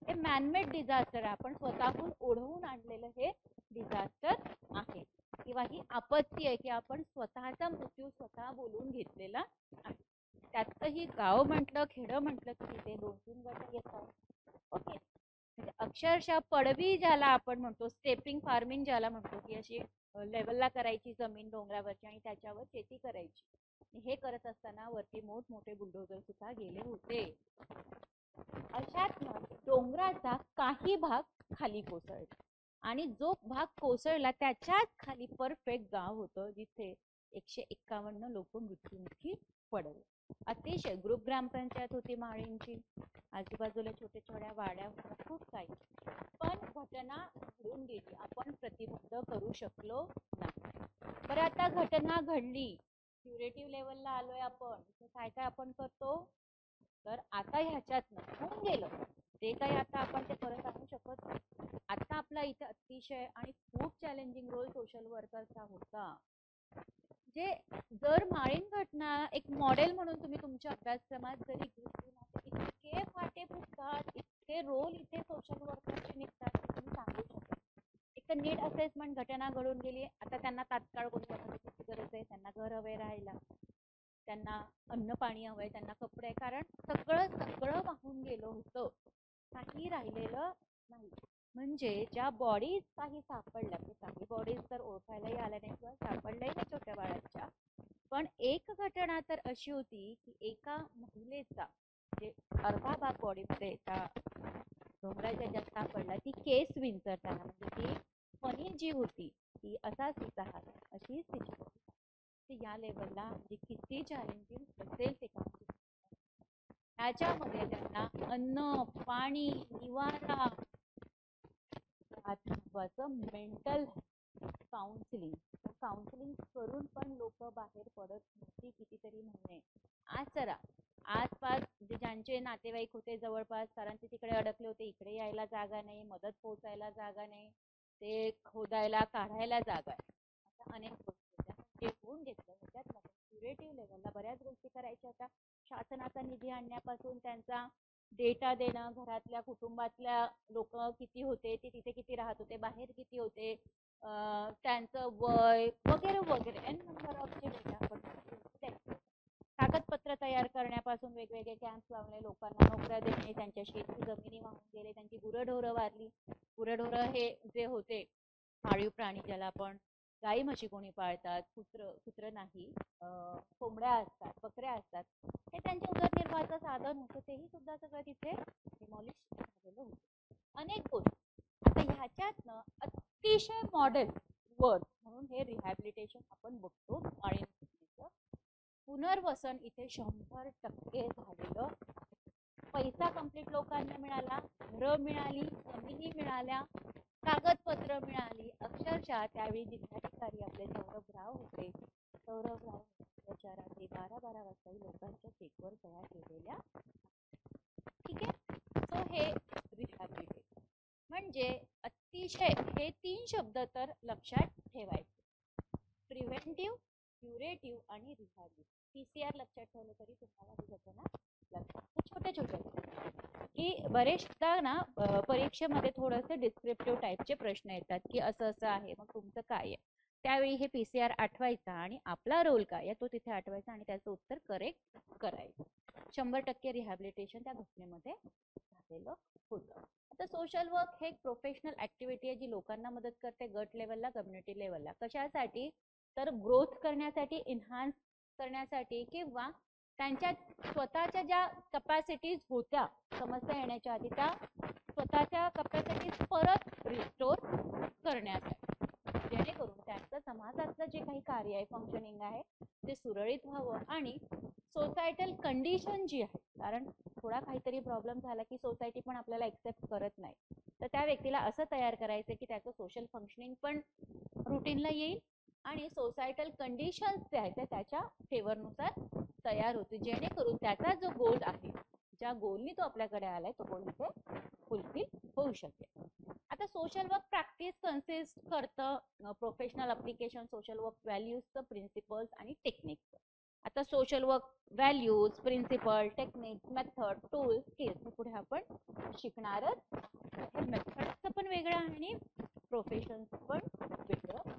हे मॅनमेड डिझास्टर, आपण स्वतःहून ओढवून आणलेलं हे डिझास्टर आहे, किंवा ही आपत्ती आहे की आपण स्वतःचा मृत्यू स्वतः बोलून घेतलेला आहे. त्यातही गाव म्हटलं, खेडं म्हटलं की तिथे 2-3 गट येतात. ओके, म्हणजे अक्षरशः पडवी ज्याला आपण म्हणतो, स्टेपिंग फार्मिंग ज्याला म्हणतो, की अशी लेवलला करायची जमीन डोंगरावरची आणि त्याच्यावर शेती करायची. हे करत असताना वरती मोठमोठे बुलडोझर सुद्धा गेले होते. अशात डोंगराचा काही भाग खाली कोसळला आणि जो भाग कोसळला त्याच्याच खाली परफेक्ट गाव होतं, जिथे 151 लोक मृत्युमुखी पडले. अतिशय ग्रुप ग्रामपंचायत होती माळींची, आजूबाजूला छोट्या छोट्या वाड्या होत्या, खूप काही. पण घटना घडून गेली, आपण प्रतिबंध करू शकलो नाही. बरं, आता घटना घडली, क्युरेटिव्ह लेवलला आलोय आपण, काय काय आपण करतो, तर आता ह्याच्यातनं होऊन गेलं ते काही आता आपण ते परत आणू शकत नाही. आता आपला इथे अतिशय आणि खूप चॅलेंजिंग रोल सोशल वर्करचा होता. जे जर माळीण घटना एक मॉडेल म्हणून तुम्ही तुमच्या अभ्यासक्रमात जरी घेतली ना, तर इतके फाटे फुटतात, इतके रोल इथे सोशल वर्करचे निघतात की तुम्ही सांगू शकता. एक तर नीड असेसमेंट, घटना घडून गेली, आता त्यांना तात्काळ कोणत्या मदतीची गरज आहे, त्यांना घर हवे राहायला, त्यांना अन्न पाणी हवंय, त्यांना कपडे, कारण सगळं सगळं वाहून गेलं होतं, काही राहिलेलं नाही. म्हणजे ज्या बॉडीज काही सापडल्या, काही बॉडीज तर ओळखायलाही आल्या नाही किंवा सापडल्याही नाही छोट्या बाळाच्या, पण एक घटना तर अशी होती की एका महिलेचा जे अर्धा भाग बॉडीमध्ये त्या डोंगराच्या ज्यात सापडला, ती केस विंचरताना, म्हणजे ती फणी जी होती ती असाच तिचा हात, अशी स्थिती होती. या लेवलला म्हणजे किती चॅलेंजिंग असेल ते काम. ह्याच्यामध्ये त्यांना अन्न, पाणी, निवारा, महत्वाचं मेंटल काउन्सिलिंग करून पण लोक बाहेर पडत नव्हती कितीतरी महिने. आसपास म्हणजे ज्यांचे नातेवाईक होते जवळपास, कारण ते तिकडे अडकले होते, इकडे यायला जागा नाही, मदत पोहोचायला जागा नाही, ते खोदायला काढायला जागा आहे, अशा अनेक गोष्टी होत्या. जे होऊन घेतलं त्याच्यात क्युरेटिव्ह लेवलला बऱ्याच गोष्टी करायच्या होत्या. शासनाचा निधी आणण्यापासून त्यांचा डेटा देणं, घरातल्या कुटुंबातल्या लोक किती होते, ते तिथे किती राहत होते, बाहेर किती होते, त्यांचं वय वगैरे वगैरे एन नंबर ऑफ जे डेटा आपण कागदपत्र तयार करण्यापासून वेगवेगळे कॅम्प लावले, लोकांना नोकऱ्या देणे, त्यांच्या शेती जमिनी वाहून गेले, त्यांची गुरंढोरं वारली. गुरंढोरं हे जे होते पाळीव प्राणी ज्याला आपण गाई म्हशी कोणी पाळतात, कुत्र नाही, कोंबड्या असतात, बकऱ्या असतात, हे त्यांच्या उदरनिर्वाहाचं साधन होतं, तेही सुद्धा सगळं तिथे डिमॉलिश झालेलं होतं. अनेक गोष्टी आता ह्याच्यातनं अतिशय मॉडेल वर्ड म्हणून हे रिहॅबिलिटेशन आपण बघतो. आणि पुनर्वसन इथे 100% झालेलं. पैसा कंप्लीट लोकांना मिळाला, घरं मिळाली, जमिनी मिळाल्या, कागदपत्र मिळाली. अक्षरशः त्यावेळी जिल्हाधिकारी आपले सौरभराव होते. सौरभराव त्याच्या रात्री 12-12 वाजता लोकांच्या चेकवर सह्या केलेल्या. ठीक आहे. सो हे रिहॅबिलिटेशन म्हणजे अतिशय हे 3 शब्द तर लक्षात ठेवायचे. प्रिव्हेंटिव्ह, क्युरेटिव्ह आणि रिहॅबिलिटेशन. PCR लक्षात ठेवलं तरी तुम्हाला हे घटना लक्षात. छोटे छोटे की बरेचदा ना परीक्षेमध्ये थोडेसे डिस्क्रिप्टिव्ह टाईपचे प्रश्न येतात की असं असं आहे, मग तुमचं काय आहे. त्यावेळी हे PCR आठवायचा आणि आपला रोल काय आहे तो तिथे आठवायचा आणि त्याचं उत्तर करेक्ट करायचं. 100% रिहॅबिलिटेशन त्या घटनेमध्ये झालेलं होतं. आता सोशल वर्क हे एक प्रोफेशनल ऍक्टिव्हिटी आहे जी लोकांना मदत करते गट लेवलला, कम्युनिटी लेवलला. कशासाठी तर ग्रोथ करण्यासाठी, एन्हान्स करण्यासाठी किंवा त्यांच्या स्वतःच्या ज्या कपॅसिटीज होत्या समस्या येण्याच्या आधी त्या स्वतःच्या कपॅसिटीज परत रिस्टोर करण्यासाठी, जेणेकरून त्यांचं समाजातलं जे काही कार्य आहे, फंक्शनिंग आहे ते सुरळीत व्हावं. आणि सोसायटल कंडिशन जी आहे, कारण थोडा काहीतरी प्रॉब्लेम झाला की सोसायटी पण आपल्याला एक्सेप्ट करत नाही, तर त्या व्यक्तीला असं तयार करायचं की त्याचं सोशल फंक्शनिंग पण रुटीनला येईल आणि सोसायटल कंडिशन्स जे आहेत ते त्याच्या फेवरनुसार तयार होते, जेणेकरून त्याचा जो गोल आहे, ज्या गोलनी तो आपल्याकडे आलाय तो गोल इथे फुलफिल होऊ शकेल. आता सोशल वर्क प्रॅक्टिस कन्सिस्ट करतं प्रोफेशनल अप्लिकेशन सोशल वर्क व्हॅल्यूजचं, प्रिन्सिपल्स आणि टेक्निक्स. आता social work values, principle, techniques, method, tools, skills हे पुढे आपण शिकणारच. हे मेथडचं पण वेगळं आणि प्रोफेशनचं पण वेगळं.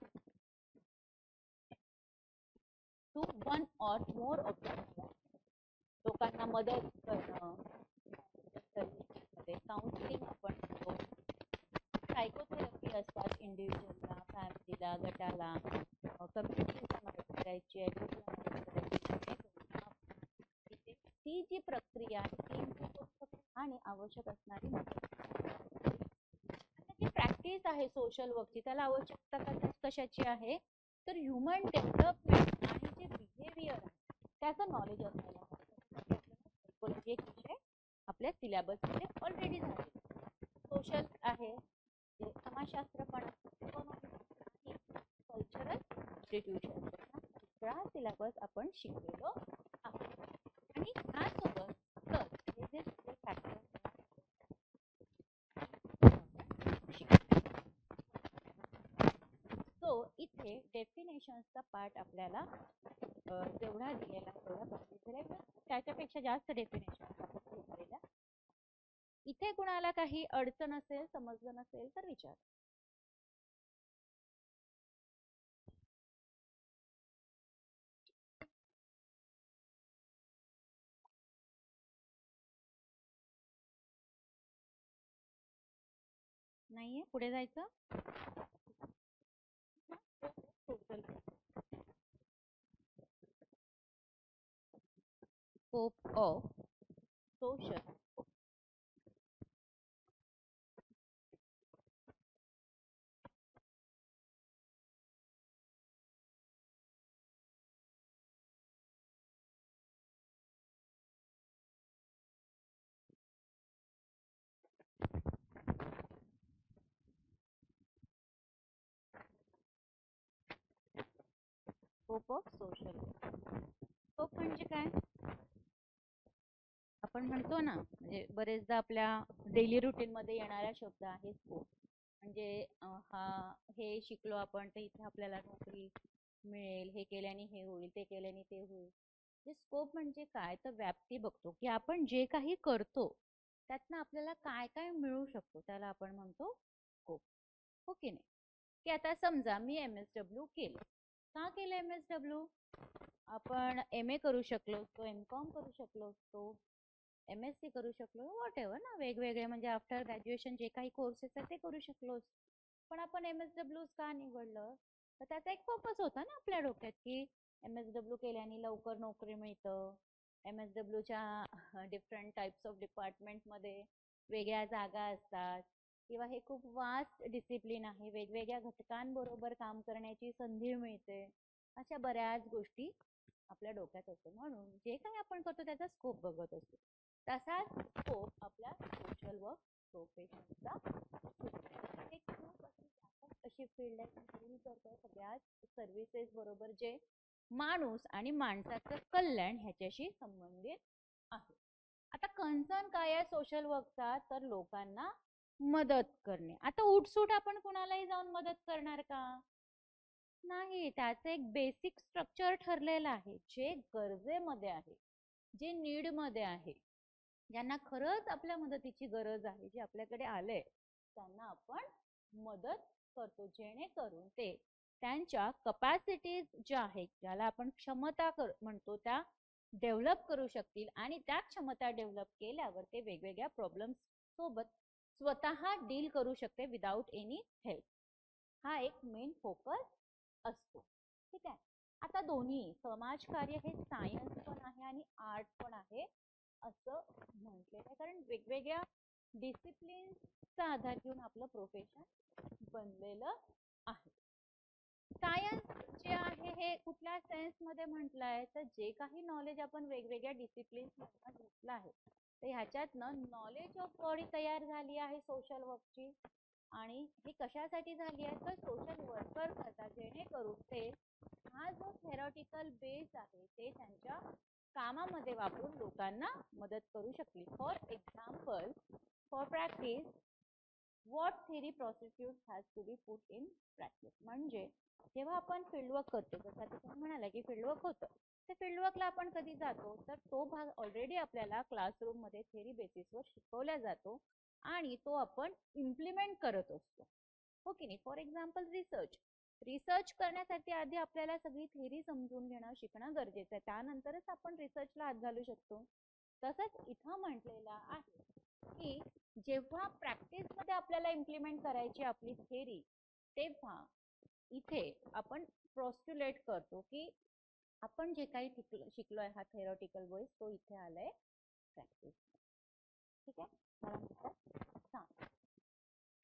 To one or more of लोकांना मदत करणं, काउन्सिलिंग आपण करतो, सायकोथेरपी असतात, इंडिव्हिज्युअलला, फॅमिलीला, गटाला, कम्युनिटीला मदत करायची आहे, ग्रुपला मदत करायची. ती जी प्रक्रिया आहे ती आणि आवश्यक असणारी मदत. आता जी प्रॅक्टिस आहे सोशल वर्कची त्याला आवश्यकता कशाची आहे तर ह्युमन डेव्हलपमेंट आणि जे बिहेवियर आहे त्याचं नॉलेज असायला हवं. सायकोलॉजी एक विषय आपल्या सिलेबसमध्ये ऑलरेडी झाले. सोशल आहे, समाजशास्त्र पण, इकॉनॉमिक्स आणि कल्चरल इन्स्टिट्यूशन सगळा सिलेबस आपण शिकलेलो आहोत. आणि ह्यासोबत तर हे जे सगळे फॅक्टर सो इथे डेफिनेशन्सचा पार्ट आपल्याला जेवढा दिलेला तेवढा गरजेचं आहे. त्याच्यापेक्षा जास्त डेफिनेशन आपण घेतलेल्या. इथे कुणाला काही अडचण असेल, समजलं नसेल तर विचार. नाहीये पुढे जायचं. Scope of social scope of social scope म्हणजे काय आपण म्हणतो ना, म्हणजे बरेचदा आपल्या डेली रुटीन मध्ये येणारा शब्द आहे स्कोप. म्हणजे हे शिकलो आपण तर इथे आपल्याला नोकरी मिळेल, हे केल्याने हे होईल, ते केल्याने ते होईल. स्कोप म्हणजे काय तर व्याप्ती बघतो की आपण जे काही करतो त्यातनं आपल्याला काय काय मिळू शकतो त्याला आपण म्हणतो स्कोप. हो की नाही. की आता समजा मी MSW केलं. का केलं MSW? आपण MA करू शकलो असतो, MCOM करू शकलो असतो, MSc करू शकलो, व्हॉट एव्हर ना, वेगवेगळे म्हणजे आफ्टर ग्रॅज्युएशन जे काही कोर्सेस आहेत ते करू शकलो. पण आपण MSW का निवडलं? तर त्याचा एक फोकस होता ना आपल्या डोक्यात की MSW केल्याने लवकर नोकरी मिळतं. MSWच्या डिफरंट टाइप्स ऑफ डिपार्टमेंटमध्ये वेगळ्या जागा असतात किंवा हे खूप वास्ट डिसिप्लिन आहे, वेगवेगळ्या घटकांबरोबर काम करण्याची संधी मिळते. अशा बऱ्याच गोष्टी आपल्या डोक्यात असतो. म्हणून जे काही आपण करतो त्याचा स्कोप बघत असतो. तसाच स्कोप आपल्या सोशल वर्क प्रोफेशनचा एक खूप अशी फील्ड आहे डील करतो सगळ्याच सर्व्हिसेस बरोबर जे माणूस आणि माणसाचं कल्याण ह्याच्याशी संबंधित आहे. आता कन्सर्न काय आहे सोशल वर्कचा? तर लोकांना मदत करणे. आता उठसूट आपण कुणालाही जाऊन मदत करणार का? नाही. त्याचं एक बेसिक स्ट्रक्चर ठरलेलं आहे. जे गरजेमध्ये आहे, जे नीड मध्ये आहे, ज्यांना खरंच आपल्या मदतीची गरज आहे, जे आपल्याकडे आले त्यांना आपण मदत करतो जेणेकरून ते त्यांच्या कपॅसिटीज ज्या आहेत, ज्याला आपण क्षमता म्हणतो, त्या डेव्हलप करू शकतील आणि त्या क्षमता डेव्हलप केल्यावर ते वेगवेगळ्या प्रॉब्लेम्स सोबत स्वतः डील करू शकते विदाउट एनी हेल्प. हा एक मेन फोकस असतो. ठीक आहे. आता दोन्ही समाजकार्य हे सायन्स पण आहे आणि आर्ट पण आहे असं म्हटलेलं आहे, कारण वेगवेगळ्या डिसिप्लिन्सचा आधार घेऊन आपलं प्रोफेशन बनलेलं आहे. सायन्स जे आहे हे कुठल्या सेन्स मध्ये म्हटलंय तर जे काही नॉलेज आपण वेगवेगळ्या डिसिप्लिन्स मधून घेतलं आहे तर ह्याच्यातनं नॉलेज ऑफ बॉडी तयार झाली आहे सोशल वर्कची. आणि हे कशासाठी झाली आहे तर सोशल वर्कर करता, जेणेकरून ते हा जो थेरॉटिकल बेस आहे ते त्यांच्या कामामध्ये वापरून लोकांना मदत करू शकतील. For example, for practice what theory prostitute has to be put in practice. म्हणजे जेव्हा आपण फील्डवर्क करतो, जसं तुम्ही म्हणाला की फील्डवर्क होतं, तर फील्डवर्कला आपण कधी जातो तर तो भाग ऑलरेडी आपल्याला क्लासरूम मध्ये थेरी बेसिसवर शिकवला जातो आणि तो आपण इम्प्लिमेंट करत असतो, हो की नाही. फॉर एक्झाम्पल रिसर्च करण्यासाठी आधी आपल्याला सगळी थेरी समजून घेणं शिकणं गरजेचं आहे, त्यानंतरच आपण रिसर्चला हात घालू शकतो. तसंच इथं म्हटलेलं आहे की जेव्हा प्रॅक्टिस मध्ये आपल्याला इम्प्लिमेंट करायची आपली थेरी, तेव्हा इथे आपण पोस्ट्युलेट करतो की आपण जे काही शिकलोय हा थेरॉटिकल बेस तो इथे आलाय प्रॅक्टिस. ठीक आहे.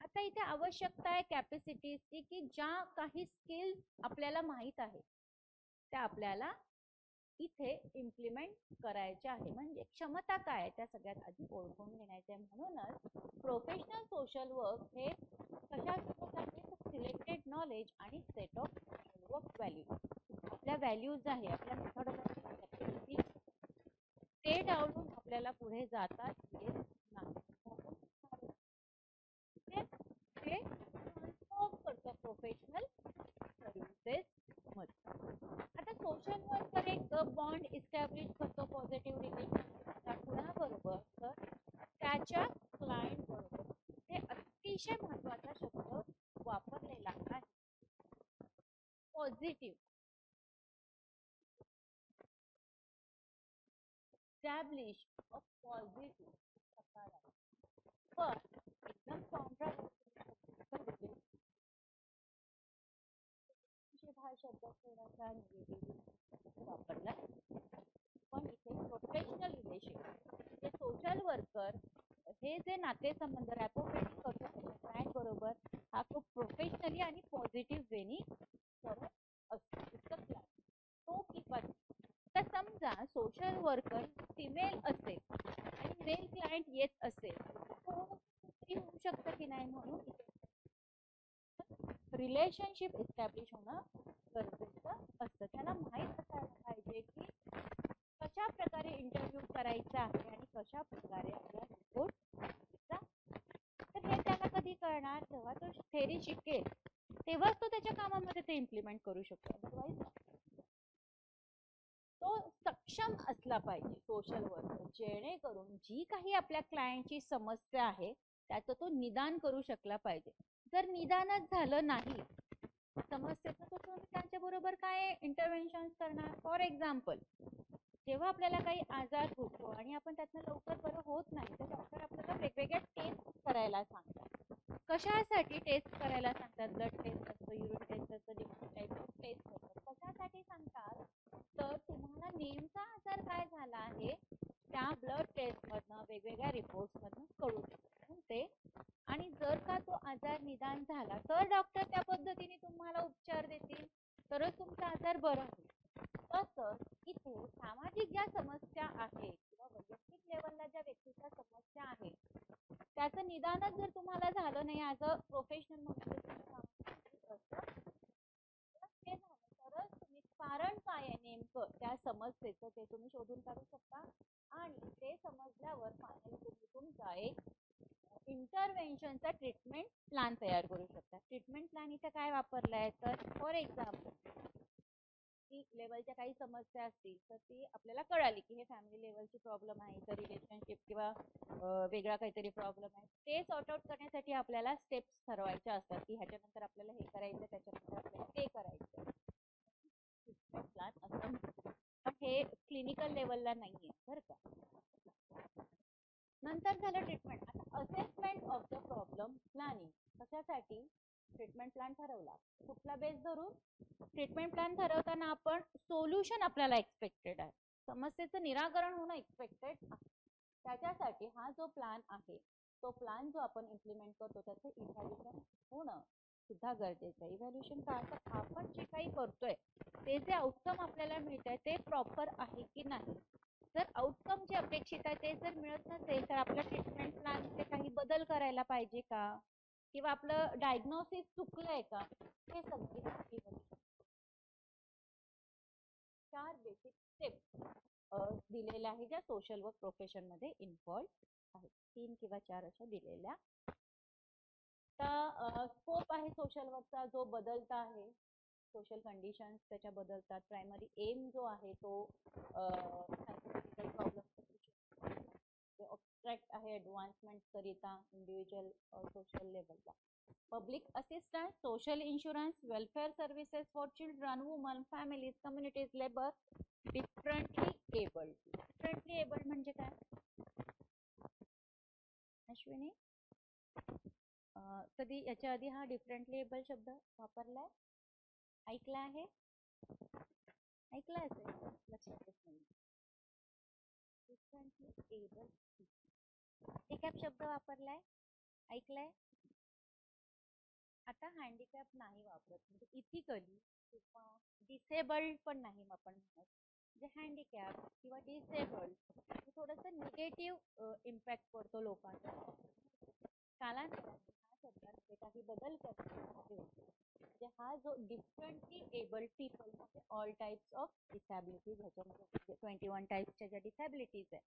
आता इथे आवश्यकता आहे कॅपॅसिटीजची, की ज्या काही स्किल्स आपल्याला माहित आहे त्या आपल्याला इथे इम्प्लिमेंट करायच्या आहे. म्हणजे क्षमता काय आहे त्या सगळ्यात आधी ओळखून घेण्याचे. म्हणूनच प्रोफेशनल सोशल वर्क हे सिलेक्टेड नॉलेज आणि set of social work values, आपल्या व्हॅल्यूज आहे, आपल्या मेथडॉलॉजी ते डावलून आपल्याला पुढे जाता येत नाही. ते ट्रान्सफॉर्म करतो प्रोफेशनल सर्व्हिसेस मध्ये. आता सोशल वर्कर एक बॉन्ड इस्टॅब्लिश करतो पॉझिटिव्ह रिलेशन कुणाबरोबर तर त्याच्या क्लायंट बरोबर. हे अतिशय महत्वाचा शब्द वापरलेला आहे, पॉझिटिव्ह. establish a positive सकारात्मक. पण एकदम कॉन्ट्रावर्सी हा शब्द थोडासा निगेटिव्ह वापरला. पण इथे प्रोफेशनल रिलेशन जे सोशल वर्कर हे जे नातेसंबंध रॅपोबिल्डिंग करतो क्लायंट बरोबर, हा खूप प्रोफेशनली आणि पॉझिटिव्ह वेनी करत असतो तो किंवा. तर समजा सोशल वर्कर फिमेल असेल आणि मेल क्लायंट येत असेल तो होऊ शकतं की नाही. म्हणून रिलेशनशिप एस्टॅब्लिश होणं गरजेचं असतं. त्याला माहीत असायला पाहिजे की कशा प्रकारे इंटरव्ह्यू करायचा आहे आणि कशा प्रकारे आपला रिपोर्ट करायचा. तर हे त्याला कधी कळणार जेव्हा तो थेरी शिकेल, तेव्हाच तो त्याच्या कामामध्ये ते इम्प्लिमेंट करू शकतो. अदरवाईज तो सक्षम असला पाहिजे सोशल वर्कर, जेणेकरून जी काही आपल्या क्लायंटची समस्या आहे त्याचं तो निदान करू शकला पाहिजे. जर निदानच झालं नाही समस्येचं तर तुम्ही त्यांच्या बरोबर काय इंटरव्हेन्शन करणार. फॉर एक्झाम्पल, जेव्हा आपल्याला काही आजार होतो आणि आपण त्यातनं लवकर बरं होत नाही तर डॉक्टर आपल्याला वेगवेगळ्या टेस्ट करायला सांगतात. कशासाठी टेस्ट करायला सांगतात? ब्लड टेस्ट असतं, युरिन टेस्ट असतं, डिफरंट टाईप ऑफ टेस्ट असतात. कशासाठी सांगतात? तर तुम्हाला नेमका आजार काय झाला आहे त्या ब्लड टेस्टमधनं वेगवेगळ्या रिपोर्ट्समधनं कळू शकते. आणि जर का तो आजार निदान झाला तर डॉक्टर त्या पद्धतीने तुम्हाला उपचार देतील, तरच तुमचा आजार बरा होईल. तसंच इथे सामाजिक ज्या समस्या आहेत किंवा वैयक्तिक लेवलला ज्या व्यक्तीच्या समस्या आहेत त्याचं निदानच जर तुम्हाला झालं नाही ॲज अ प्रोफेशनल म्हणून जर तुम्ही काम करत असतं, तर ते झालं तरच तुम्ही कारण काय आहे नेमकं त्या समस्येचं ते तुम्ही शोधून काढू शकता आणि ते समजल्यावर फायनली तुम्ही तुमचा एक इंटरव्हेन्शनचा ट्रीटमेंट प्लॅन तयार करू शकता. ट्रीटमेंट प्लॅन इथं काय वापरलाय तर फॉर एक्झाम्पल की लेवलच्या काही समस्या असतील तर ती आपल्याला कळाली की हे फॅमिली लेवलची प्रॉब्लेम आहे तर रिलेशनशिप किंवा वेगळा काहीतरी प्रॉब्लेम आहे, ते सॉर्ट आउट करण्यासाठी आपल्याला स्टेप्स ठरवायच्या असतात की ह्याच्यानंतर आपल्याला हे करायचं, त्याच्यानंतर आपल्याला ते करायचं. ट्रीटमेंट प्लॅन असं म्हणतात. पण हे क्लिनिकल लेवलला नाहीये बरं का. नंतर झालं ट्रीटमेंट. आता assessment of the problem planning. कशासाठी ट्रीटमेंट प्लॅन ठरवला? कुठला बेस धरून? ट्रीटमेंट प्लॅन ठरवताना आपण सोल्युशन आपल्याला एक्सपेक्टेड आहे, समस्येचं निराकरण होणं एक्सपेक्टेड आहे. त्याच्यासाठी हा जो प्लॅन आहे तो प्लॅन जो आपण इम्प्लिमेंट करतो त्याचं इव्हॅल्युएशन होणं सुद्धा गरजेचं आहे. इव्हॅल्युएशन का? तर आपण जे काही करतोय ते जे आउटकम आपल्याला मिळत आहे ते प्रॉपर आहे की नाही. जर आउटकम जे अपेक्षित आहे ते जर मिळत नसेल तर आपल्या ट्रीटमेंट प्लॅनमध्ये काही बदल करायला पाहिजे का, किंवा आपलं डायग्नोसिस चुकलंय का, हे सगळी गोष्टी करू शकतो. 4 बेसिक स्टेप्स दिलेल्या आहेत ज्या सोशल वर्क प्रोफेशनमध्ये इन्व्हॉल्व आहेत. 3 किंवा 4 अशा दिलेल्या. आता स्कोप आहे सोशल वर्कचा जो बदलता आहे, सोशल कंडिशन्स त्याच्या बदलतात. प्रायमरी एम जो आहे तो सायकोलॉजिकल प्रॉब्लेम ऑब्स्ट्रॅक्ट आहे ॲडव्हान्समेंट करिता इंडिव्हिज्युअल सोशल लेवलला. Public assistance, social insurance, welfare services for children, woman, families, communities, labour, differently abled. Differently abled म्हणजे काय अश्विनी? कधी याच्या आधी हा डिफरंटली एबल शब्द वापरलाय, ऐकला आहे? ऐकला असेल, लक्षातच नाही. डिफरंटली एबल हँडिकॅप शब्द वापरलाय, ऐकलाय? आता हँडिकॅप नाही वापरत, म्हणजे इथिकली किंवा डिसेबल्ड पण नाही आपण म्हणत. म्हणजे हँडिकॅप किंवा डिसेबल्ड हे थोडंसं निगेटिव्ह इम्पॅक्ट पडतो लोकांचा. कालांतराने हा शब्दामध्ये काही बदल करण्यात म्हणजे हा जो डिफरंटली एबल्ड पीपल म्हणजे ऑल टाइप्स ऑफ डिसॅबिलिटीज, ह्याच्यामध्ये 21 टाइप्सच्या ज्या डिसॅबिलिटीज आहे,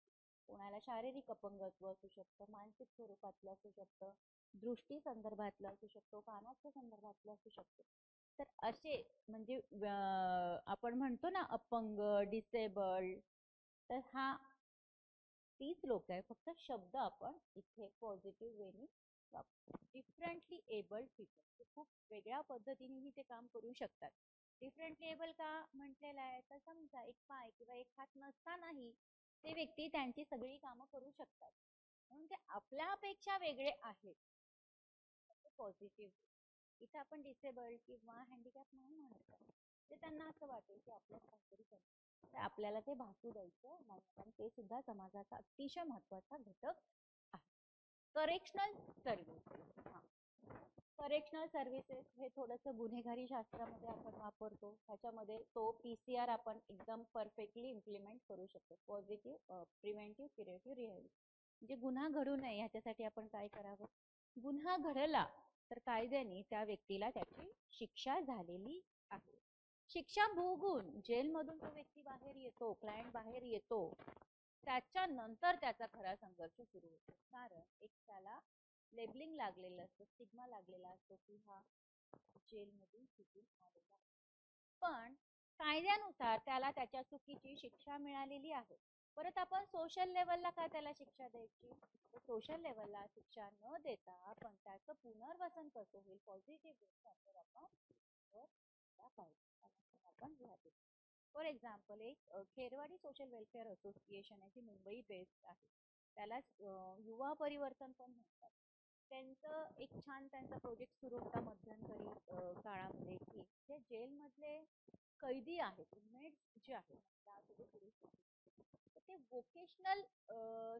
कोणाला शारीरिक अपंगत्व असू शकतं, मानसिक स्वरूपातलं असू शकतं, दृष्टी संदर्भातलं असू शकतो, कानाच्या संदर्भातलं असू शकतो. तर असे म्हणजे आपण म्हणतो ना अपंग, डिसेबल्ड, तर हा तीच लोक आहे, फक्त शब्द आपण इथे पॉझिटिव्ह वेनी वापरतो. डिफरंटली एबल्ड पीपल ते खूप वेगळ्या पद्धतीनेही ते काम करू शकतात. डिफरंटली एबल का म्हटलेलं आहे तर समजा एक पाय किंवा एक हात नसतानाही ते व्यक्ती त्यांची सगळी कामं करू शकतात, म्हणून ते आपल्यापेक्षा वेगळे आहेत. पॉझिटिव्ह. इथे आपण डिसेबल्ड किंवा हँडिकॅप नाही म्हणत आहे, ते त्यांना असं वाटेल की आपल्याला काहीतरी करायचं तर आपल्याला ते भासू द्यायचं नाही, कारण ते सुद्धा समाजाचा अतिशय महत्वाचा घटक आहे. Correctional services. करेक्शनल सर्व्हिसेस हे थोडंसं गुन्हेगारी शास्त्रामध्ये आपण वापरतो. ह्याच्यामध्ये तो PCR आपण एकदम परफेक्टली इम्प्लिमेंट करू शकतो. Positive preventive curative rehabilitation. म्हणजे गुन्हा घडू नये ह्याच्यासाठी आपण काय करावं? गुन्हा घडला तर कायद्याने त्या व्यक्तीला त्याची शिक्षा झालेली आहे. शिक्षा भोगून जेलमधून तो व्यक्ती बाहेर येतो, क्लायंट बाहेर येतो, त्याच्यानंतर त्याचा खरा संघर्ष सुरू होतो. कारण एक त्याला लेबलिंग लागलेलं असतं, स्टिग्मा लागलेला असतो की हा जेलमधून सुटून आलेला. पण कायद्यानुसार त्याला त्याच्या चुकीची शिक्षा मिळालेली आहे. परत आपण सोशल लेवलला का त्याला शिक्षा द्यायची? सोशल लेवलला शिक्षा न देता आपण त्याचं पुनर्वसन कसं होईल पॉझिटिव्ह आपण फॉर एक्झाम्पल एक खेरवाडी सोशल वेलफेअर असोसिएशन आहे जी मुंबई बेस्ड आहे. त्याला युवा परिवर्तन पण म्हणतात. त्यांचं एक छान त्यांचा प्रोजेक्ट सुरू होता मध्यंतरी काळामध्ये की जे जेलमधले कैदी आहेत, इनमेट्स जे आहेत, तर ते वोकेशनल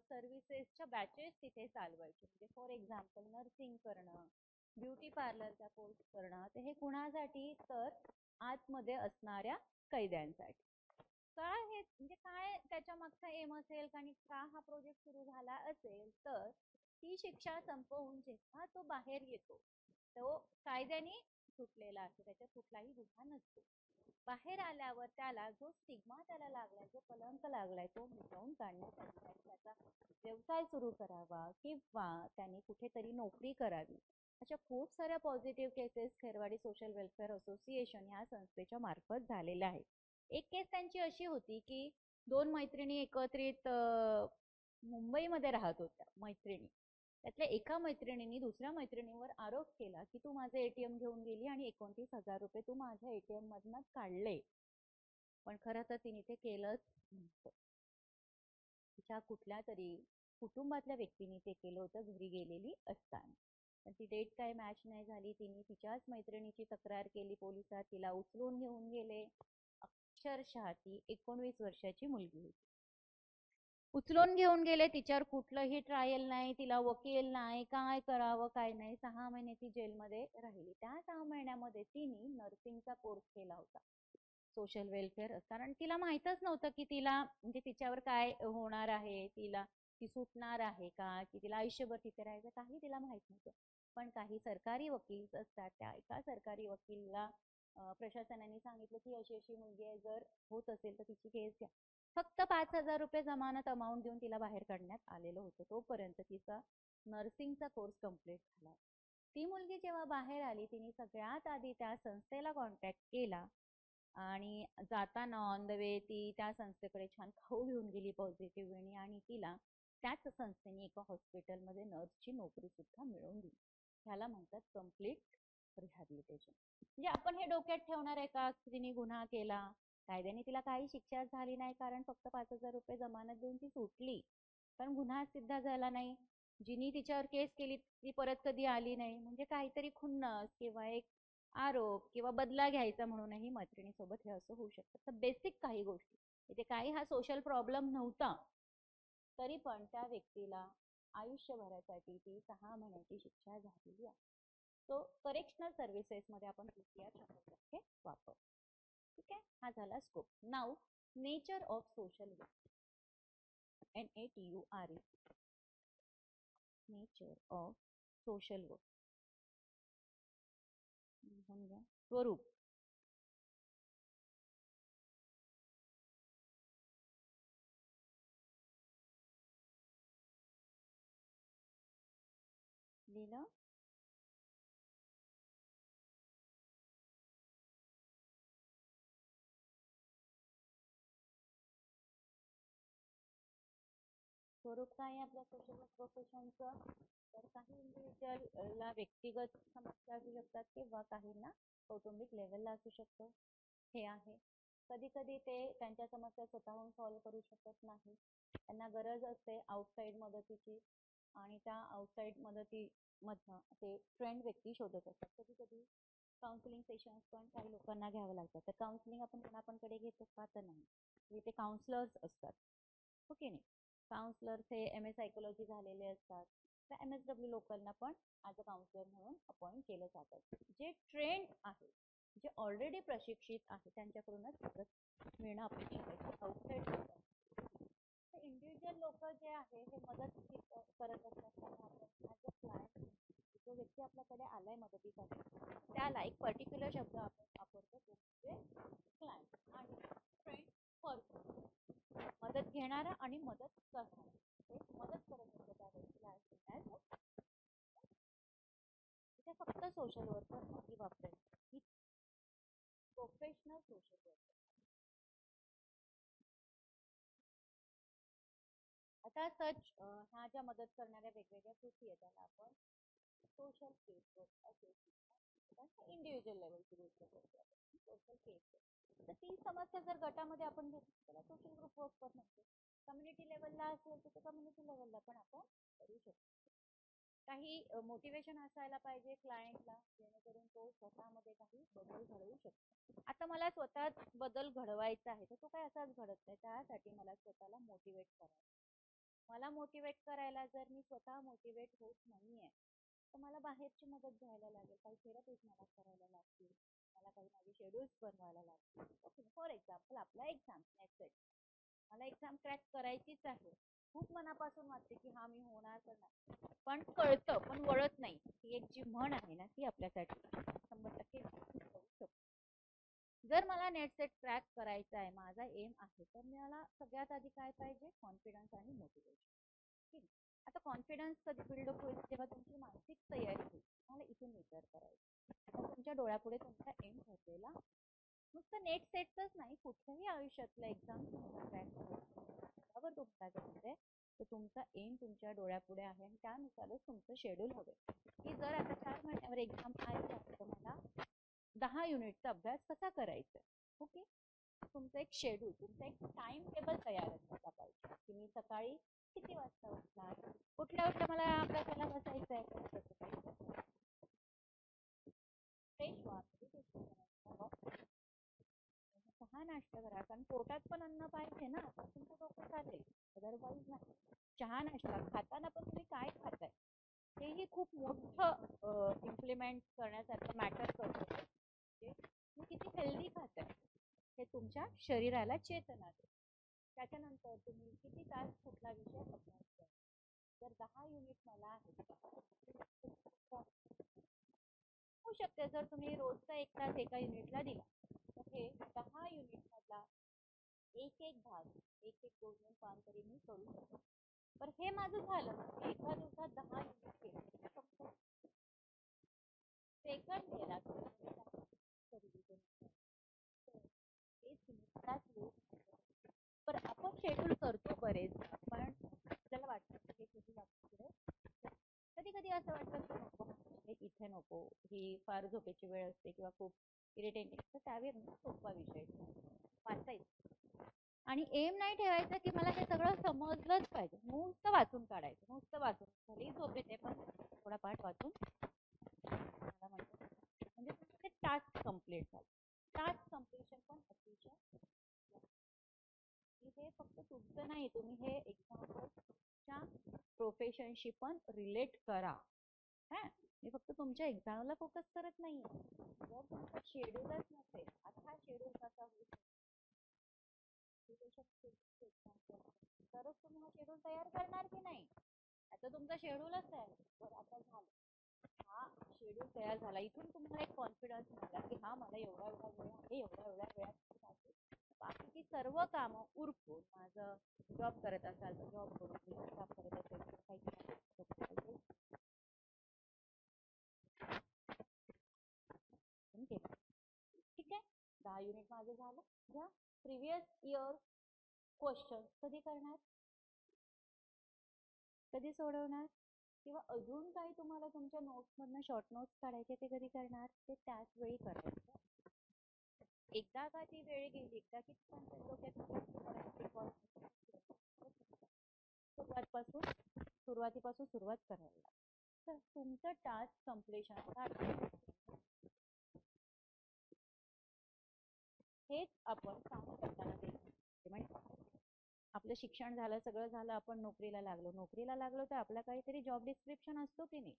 सर्व्हिसेसच्या बॅचेस तिथे चालवायचे. म्हणजे फॉर एक्झाम्पल नर्सिंग करणं, ब्युटी पार्लरचा कोर्स करणं, तर हे कुणासाठी, तर आतमध्ये असणाऱ्या कैद्यांसाठी. काय हे म्हणजे काय त्याच्या मागचा एम असेल आणि का हा प्रोजेक्ट सुरू झाला असेल, तर ती शिक्षा संपवून जेव्हा तो बाहेर येतो तो कायद्याने सुटलेला असतो, त्याच्यात कुठलाही गुन्हा नसतो. बाहेर आल्यावर त्याला जो स्टिग्मा त्याला लागलाय, जो कलंक लागलाय, तो मिटवून काढण्यासाठी त्याने त्याचा व्यवसाय सुरू करावा किंवा त्याने कुठेतरी नोकरी करावी. अशा खूप साऱ्या positive cases Kherwadi social welfare association ह्या संस्थेच्या मार्फत झालेल्या आहेत. एक केस त्यांची अशी होती की दोन मैत्रिणी एकत्रित मुंबईमध्ये राहत होत्या मैत्रिणी. त्यातल्या एका मैत्रिणीने दुसऱ्या मैत्रिणीवर आरोप केला की तू माझे एटीएम घेऊन गेली आणि 29,000 रुपये तू माझ्या एटीएम मधनं काढले. पण खरं तर तिने ते केलंच नव्हतं. तिच्या कुठल्या तरी कुटुंबातल्या व्यक्तीने ते केलं होतं घरी गेलेली असताना. पण ती डेट काय मॅच नाही झाली. तिने तिच्याच मैत्रिणीची तक्रार केली पोलिसात. तिला उचलून घेऊन गेले. अक्षरशः ती 19 वर्षाची मुलगी होती. उचलून घेऊन गेले. तिच्यावर कुठलंही ट्रायल नाही, तिला वकील नाही, काय करावं काय नाही. 6 महिने ती जेलमध्ये राहिली. त्या 6 महिन्यामध्ये तिने नर्सिंगचा कोर्स केला होता सोशल वेलफेअर, कारण तिला माहीतच नव्हतं की तिला म्हणजे तिच्यावर काय होणार आहे, तिला ती सुटणार आहे का, की तिला आयुष्यभर तिथे राहायचं, काही तिला माहित नव्हतं. पण काही सरकारी वकील असतात, त्या एका सरकारी वकीलला प्रशासनाने सांगितलं की अशी अशी मुलगी आहे, जर होत असेल तर तिची केस घ्या. फक्त 5,000 रुपये जमानत अमाऊंट देऊन तिला बाहेर काढण्यात आलेलं होतं. तोपर्यंत तिचा नर्सिंगचा कोर्स कम्प्लीट झाला. ती मुलगी जेव्हा बाहेर आली, तिने सगळ्यात आधी त्या संस्थेला कॉन्टॅक्ट केला आणि जाताना ऑन द वे ती त्या संस्थेकडे छान खाऊ घेऊन गेली पॉझिटिव्ह वेणी, आणि तिला त्याच संस्थेने एका हॉस्पिटलमध्ये नर्सची नोकरी सुद्धा मिळवून दिली. ह्याला म्हणतात कम्प्लीट रिहॅबिलिटेशन. म्हणजे आपण हे डोक्यात ठेवणार आहे का तिने गुन्हा केला, कायद्याने तिला काही शिक्षा झाली नाही, कारण फक्त 5,000 रुपये जमानत देऊन ती सुटली, पण गुन्हा सिद्ध झाला नाही. जिनी तिच्यावर केस केली ती परत कधी आली नाही. म्हणजे काहीतरी खुन्नस किंवा एक आरोप किंवा बदला घ्यायचा म्हणूनही मैत्रिणीसोबत हे असं होऊ शकतं. तर बेसिक काही गोष्टी इथे, काही हा सोशल प्रॉब्लेम नव्हता तरी पण त्या व्यक्तीला आयुष्यभरासाठी ती 6 महिन्याची शिक्षा झालेली आहे. सो करेक्शनल सर्व्हिसेस मध्ये आपण पीसीआर 100% वापर. ठीक आहे, हा झाला scope. Now nature of social work, NATURE, nature of social work. स्वरूप, लिहिलं. स्वरूप काय आहे आपल्या सोशल वर्क प्रोफेशनचं, तर काही इंडिव्हिज्युअलला व्यक्तिगत समस्या असू शकतात किंवा काहींना कौटुंबिक लेवलला असू शकतो. हे आहे. कधी कधी ते त्यांच्या समस्या स्वतःहून सॉल्व्ह करू शकत नाही, त्यांना गरज असते आउटसाईड मदतीची, आणि त्या आउटसाईड मदतीमधनं ते ट्रेंड व्यक्ती शोधत असतात. कधी कधी काउन्सिलिंग सेशन्स पण काही लोकांना घ्यावं लागतात. तर काउन्सिलिंग आपण कोणाकडे घेतो का, तर नाही, ते काउन्सलर्स असतात. ओके नाही, काउन्सलर्स हे MS सायकोलॉजी झालेले असतात. तर MSW लोकांना पण ॲज अ काउन्सलर म्हणून अपॉइंट केलं जातं. जे ट्रेंड आहे, जे ऑलरेडी प्रशिक्षित आहे, त्यांच्याकडूनच मदत मिळणं अपेक्षित आहे. आउटसाईड तर इंडिव्हिज्युअल लोक जे आहे हे मदत करत असतात. त्यांना आपण ॲज अ क्लायंट, जो व्यक्ती आपल्याकडे आलाय मदतीसाठी, त्याला एक पर्टिक्युलर शब्द आपण वापरतो, तो म्हणजे क्लायंट आणि फ्रेंड पर्सन. मदत घेणारा आणि मदत करणारा, ते मदत करत असतो त्या व्यक्तीला. इथे फक्त सोशल वर्कर नाही वापरायचं, ही प्रोफेशनल सोशल वर्कर. आता सच ह्या ज्या मदत करणाऱ्या वेगवेगळ्या कृती आहेत त्याला आपण सोशल केस वर्क असे इंडिव्हिज्युअल लेवलची गोष्ट करतो आपण, सोशल केस. तर ती समस्या जर गटामध्ये आपण घेतली त्याला सोशल ग्रुप वर्क पण म्हणतो. कम्युनिटी लेवलला असेल तर कम्युनिटी लेवलला पण आपण करू शकतो. काही मोटिवेशन असायला पाहिजे क्लायंटला, जेणेकरून तो स्वतःमध्ये काही बदल घडवू शकतो. आता मला स्वतः बदल घडवायचा आहे तर तो काय असाच घडत नाही, त्यासाठी मला स्वतःला मोटिवेट करायचं. मला मोटिवेट करायला जर मी स्वतः मोटिवेट होत नाहीये तर मला बाहेरची मदत घ्यायला लागेल, काही थेरपीज मला करायला लागतील, मला काही माझे शेड्यूल्स बनवायला लागतील. ओके, फॉर एक्झाम्पल आपला एक्झाम नेक्स्ट सेट, मला एक्झाम क्रॅक करायचीच आहे, खूप मनापासून वाटते की हा मी होणार करणार, पण कळतं पण वळत नाही. ही एक जी म्हण आहे ना ती आपल्यासाठी 100% करू शकतो. जर मला नेट सेट क्रॅक करायचा आहे, माझा एम आहे, तर मला सगळ्यात आधी काय पाहिजे, कॉन्फिडन्स आणि मोटिवेशन. ठीक. आता कॉन्फिडन्स कधी बिल्डअप होईल, जेव्हा तुमची मानसिक तयारी होईल. तुम्हाला इथून विचार करायचा, आता तुमच्या डोळ्यापुढे तुमचा एम ठरलेला, नुसतं नेट सेटच नाही, कुठल्याही आयुष्यातलं एक्झाम तुम्हाला क्रॅक करायचं तुम्हाला जायचंय तर तुमचा एम तुमच्या डोळ्यापुढे आहे आणि त्यानुसारच तुमचं शेड्यूल हवं की जर आता 4 महिन्यावर एक्झाम आहे तर मला 10 युनिटचा अभ्यास कसा करायचा. ओके, तुमचं एक शेड्यूल, तुमचा एक टाइम टेबल तयार असला पाहिजे की मी सकाळी किती वाजता उठणार, कुठल्या वाजता मला अभ्यासाला बसायचं आहे, फ्रेश व्हा, चहा नाश्ता करा, कारण पोटात पण अन्न पाहिजे ना, तर तुमचं डोकं चालेल, अदरवाईज नाही. चहा नाश्ता खाताना पण तुम्ही काय खाताय हेही खूप मोठं इम्प्लिमेंट करण्यासारखं मॅटर करतो. तुम्ही किती हेल्दी खाताय हे तुमच्या शरीराला चेतना देते. त्याच्यानंतर तुम्ही किती तास कुठला विषय अभ्यास करता. जर 10 युनिट मला आहे होऊ शकते, जर तुम्ही रोजचा 1 तास एका युनिटला दिला तर हे 10 युनिट मधला एक एक भाग 1-1, 2-2 पान तरी मी करू शकतो. पण हे माझं झालं, एका दिवसात 10 युनिट केले, फक्त सेकंड गेला पण आपण शेड्यूल करतो बरेच, पण आपल्याला वाटतं हे शेड्यूल आपल्याकडे कधी कधी असं वाटतं की नको, हे इथे नको, ही फार झोपेची वेळ असते किंवा खूप इरिटेटिंग, तर त्यावेळेस सोपा विषय वाचायचा आणि एम नाही ठेवायचा की मला हे सगळं समजलंच पाहिजे, नुसतं वाचून काढायचं, नुसतं वाचून भलेही झोप येते पण थोडा पाठ वाचून मला म्हणतो म्हणजे तुमचे टास्क कम्प्लीट झाले. टास्क कम्प्लिशन पण अतिशय हे फक्त तुमचं नाही, तुम्ही हे एक्झाम्पलच्या प्रोफेशनशी पण रिलेट करा. हा, मी फक्त तुमच्या एक्झामला फोकस करत नाहीये. जर तुमचा शेड्यूलच नसेल, आता हा शेड्यूल कसा होईल तरच तुम्ही हा शेड्यूल तयार करणार की नाही. आता तुमचा शेड्यूलच आहे, बरं आता झालं, हा शेड्यूल तयार झाला, इथून तुम्हाला एक कॉन्फिडन्स मिळाला की हा मला एवढा एवढा वेळ आहे, एवढ्या एवढ्या वेळात बाकीची सर्व कामं उरकून, माझं जॉब करत असाल तर जॉब करून, जॉब करत असेल तर काही ठीक आहे. 10 युनिट माझं झालं. घ्या प्रिव्हियस इयर क्वेश्चन कधी करणार, कधी सोडवणार, किंवा अजून काही तुम्हाला तुमच्या नोट्स मधनं शॉर्ट नोट्स काढायचे ते कधी करणार, ते त्याच वेळी करायचं. एकदा का ती वेळ गेली, एकदा की सुरुवातीपासून सुरुवात करायला लागतं. तर तुमचं टास्क कम्प्लिशन हेच आपण काम करताना आपलं शिक्षण झालं, सगळं झालं, आपण नोकरीला लागलो तर आपला काहीतरी जॉब डिस्क्रिप्शन असतो की नाही,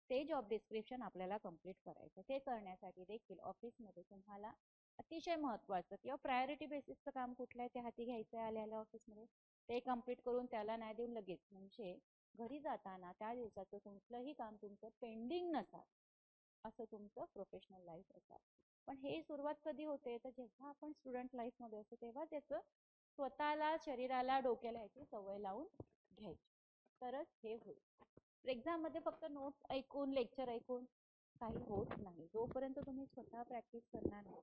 ते जॉब डिस्क्रिप्शन आपल्याला कम्प्लीट करायचं. ते करण्यासाठी देखील ऑफिसमध्ये तुम्हाला अतिशय महत्त्वाचं किंवा प्रायोरिटी बेसिसचं काम कुठलं आहे ते हाती घ्यायचं आहे आल्याला ऑफिसमध्ये, ते कम्प्लीट करून त्याला नाही देऊन लगेच म्हणजे घरी जाताना त्या दिवसाचं कुठलंही काम तुमचं पेंडिंग नसावं, असं तुमचं प्रोफेशनल लाईफ असावं. पण हे सुरुवात कधी होते तर जेव्हा आपण स्टुडंट लाईफमध्ये असतो तेव्हा त्याचं स्वतःला, शरीराला, डोक्याला याची सवय लावून घ्यायची, तरच हे होईल. एक्झाम मध्ये फक्त नोट्स ऐकून, लेक्चर ऐकून काही होत नाही. जोपर्यंत तुम्ही स्वतः प्रॅक्टिस करणार नाही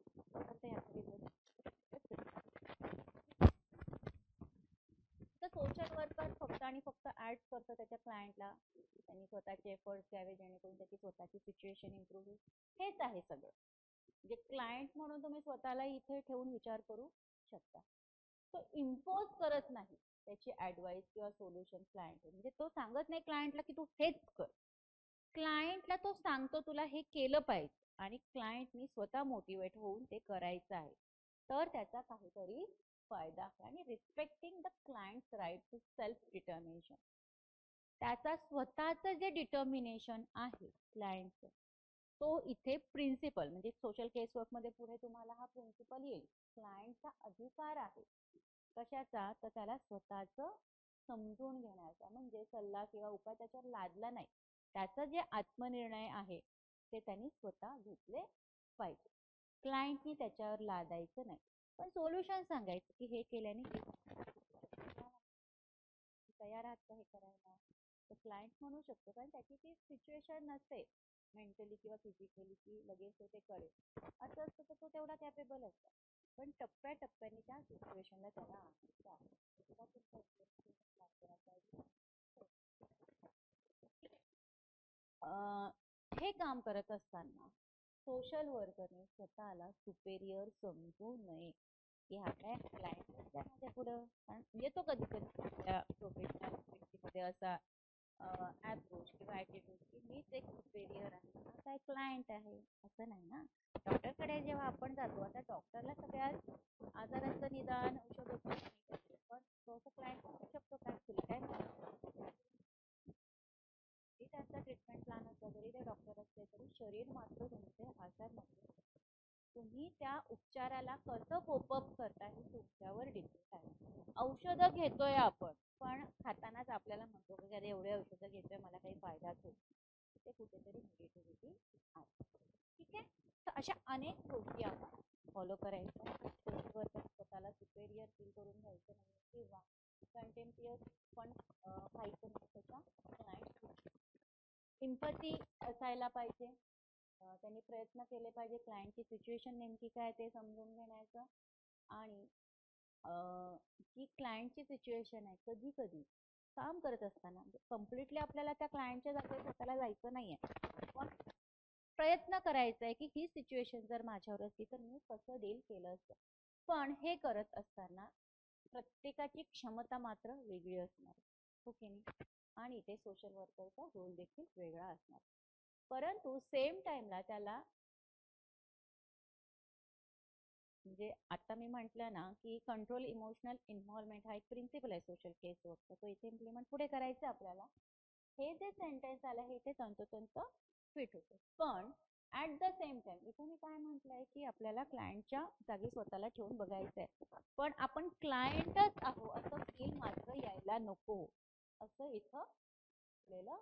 तर सोशल वर्कर फक्त करतं आणि फक्त ऍड करतं त्याच्या क्लायंटला, त्यांनी स्वतःचे एफर्ट्स द्यावे जेणेकरून त्याची स्वतःची सिच्युएशन इम्प्रूव्ह होईल. हेच आहे सगळं. म्हणजे क्लायंट म्हणून तुम्ही स्वतःला इथे ठेवून विचार करू शकता. तो इम्पोज करत नाही त्याची ऍडवाइस किंवा सोल्युशन क्लायंट, म्हणजे तो सांगत नाही क्लायंटला की तू हेच कर. क्लायंटला तो सांगतो तुला हे केलं पाहिजे आणि क्लायंटनी स्वतः मोटिवेट होऊन ते करायचं आहे, तर त्याचा काहीतरी फायदा आहे. आणि respecting the clients right to self determination, त्याचा स्वतःचं जे डिटर्मिनेशन आहे क्लायंटचं, तो इथे प्रिन्सिपल म्हणजे सोशल केस वर्क मध्ये पुढे तुम्हाला हा प्रिन्सिपल येईल. क्लायंटचा अधिकार आहे कशाचा, तर त्याला स्वतःचं समजून घेण्याचा, म्हणजे सल्ला किंवा उपाय त्याच्यावर लादला नाही, त्याचा जे आत्मनिर्णय आहे ते त्यांनी स्वतः घेतले पाहिजे. क्लायंटनी त्याच्यावर लादायचं नाही, पण सोल्युशन सांगायचं की हे केल्याने तयार आहात का हे करायला, तर क्लायंट म्हणू शकतो, कारण त्याची ती सिच्युएशन नसते मेंटली किंवा फिजिकली की लगेच ते करेल. असं असतं तर तो तेवढा कॅपेबल असतो, पण टप्प्याटप्प्याने त्या सिच्युएशनला त्याला हे काम करत असताना सोशल वर्करने स्वतःला सुपेरियर समजू नये की आपल्या क्लायंट माझ्या पुढं. येतो कधी कधी आपल्या प्रोफेशनल मध्ये असा अप्रोच किंवा ॲटिट्यूड की मीच एक सुपेरियर आहे, हा काय क्लायंट आहे. असं नाही ना. डॉक्टरकडे जेव्हा आपण जातो, आता डॉक्टरला सगळ्यात आजाराचं निदान औषधोपचार नाही करतो, पण तो क्लायंट म्हणू शकतो काय तुला काय त्यांचा ट्रीटमेंट प्लॅन असला तरी ते डॉक्टर असले तरी शरीर मात्र तुमचे आजार मात्र तुम्ही त्या उपचाराला कसं कोपअप करता हे तुमच्यावर डिपेंड आहे. औषधं घेतोय आपण, पण खातानाच आपल्याला म्हणतो की अरे एवढे औषधं घेतोय मला काही फायदाच होत, ते कुठेतरी निगेटिव्हिटी आहे. ठीक आहे. तर अशा अनेक गोष्टी आपण फॉलो करायच्या, स्वतःला सुपेरियर फील करून घ्यायचं नाही किंवा कंटेम्पियस पण व्हायचं नाही त्याच्या क्लायंट. इम्पॅथी असायला पाहिजे, त्यांनी प्रयत्न केले पाहिजे क्लायंटची सिच्युएशन नेमकी काय ते समजून घेण्याचं, आणि जी क्लायंटची सिच्युएशन आहे कधी कधी काम करत असताना कम्प्लिटली आपल्याला त्या क्लायंटच्या जागेवर स्वतःला जायचं नाहीये, पण प्रयत्न करायचा आहे की ही सिच्युएशन जर माझ्यावर असती तर मी कसं डील केलं असतं. पण हे करत असताना प्रत्येकाची क्षमता मात्र वेगळी असणार, ओके नाही, आणि इथे सोशल वर्करचा रोल देखील वेगळा असणार. परंतु सेम टाइमला त्याला, म्हणजे आता मी म्हटलं ना की कंट्रोल इमोशनल इन्व्हॉल्वमेंट हा एक प्रिन्सिपल आहे सोशल केस वर्कचा, तो इथे इम्प्लिमेंट पुढे करायचं आपल्याला. हे जे सेंटेन्स आलं हे इथे तंतोतंत फिट होतं, पण ऍट द सेम टाइम इथे मी काय म्हटलंय की आपल्याला क्लायंटच्या जागी स्वतःला ठेवून बघायचं आहे, पण आपण क्लायंटच आहो असं फील मात्र यायला नको, असं इथं आपल्याला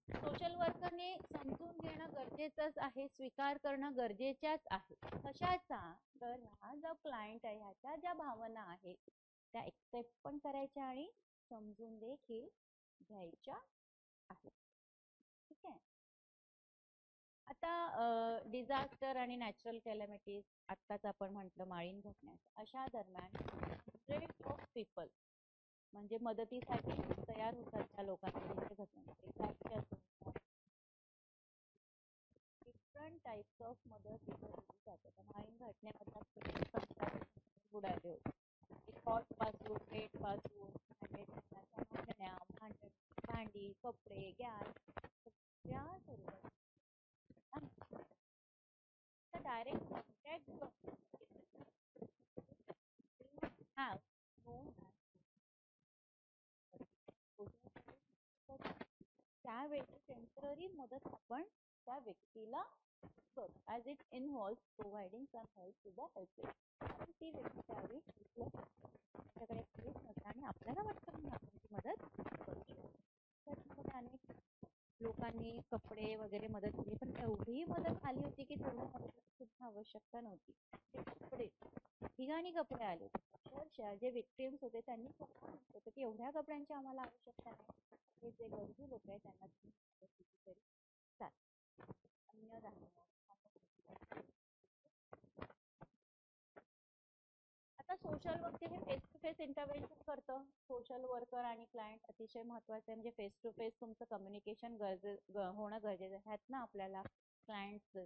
सोशल वर्करने समजून घेणं गरजेचंच आहे, स्वीकार करणं गरजेच्याच आहे. कशाचा, तर हा जो क्लायंट आहे ह्याच्या ज्या भावना आहेत त्या एक्सेप्ट पण करायच्या आणि समजून देखील घ्यायच्या आहेत. ठीक आहे. आता डिझास्टर आणि नॅचरल कॅलॅमिटीज, आत्ताच आपण म्हटलं माळीण घटनेस, अशा दरम्यान हंड्रेड ऑफ पीपल म्हणजे मदतीसाठी तयार होतात त्या लोकांमध्ये घटना डिफरंट टाइप्स ऑफ मदत दिली जातात. माळीण घटनेमध्ये बुडाले होते, कॉट पासून बेड पासून भांडी, कपडे, गॅस, सगळ्या स्वरूपात डायरेक्ट कॉन्टॅक्ट हा त्यावेळी टेम्पररी मदत आपण त्या व्यक्तीला करू, as it involve providing some help to the helpless. आणि ती व्यक्ती त्यावेळी त्याच्याकडे काहीच नसतं आणि आपल्याला वाटतं म्हणून आपण ती मदत करू शकतो. त्याच्यामध्ये अनेक लोकांनी कपडे वगैरे मदत केली, पण एवढी मदत आली होती की तेवढ्या मदतीची सुद्धा आवश्यकता नव्हती. ते कपडे ठिकाणी कपडे आले, अक्षरशः जे विक्टिम्स होते त्यांनी स्वतः होतं की एवढ्या कपड्यांची आम्हाला आवश्यकता नाही, हे जे गरजू लोक आहेत त्यांना तुम्ही मदत केली तरी चालेल. अन्य आता सोशल सोशल वर्क हे फेस टू फेस इंटरव्हेन्शन करतं. सोशल वर्कर आणि क्लायंट अतिशय महत्वाचं आहे. म्हणजे फेस टू फेस तुमचं कम्युनिकेशन होणं गरजेचं आहे. ह्यात ना आपल्याला क्लायंटचं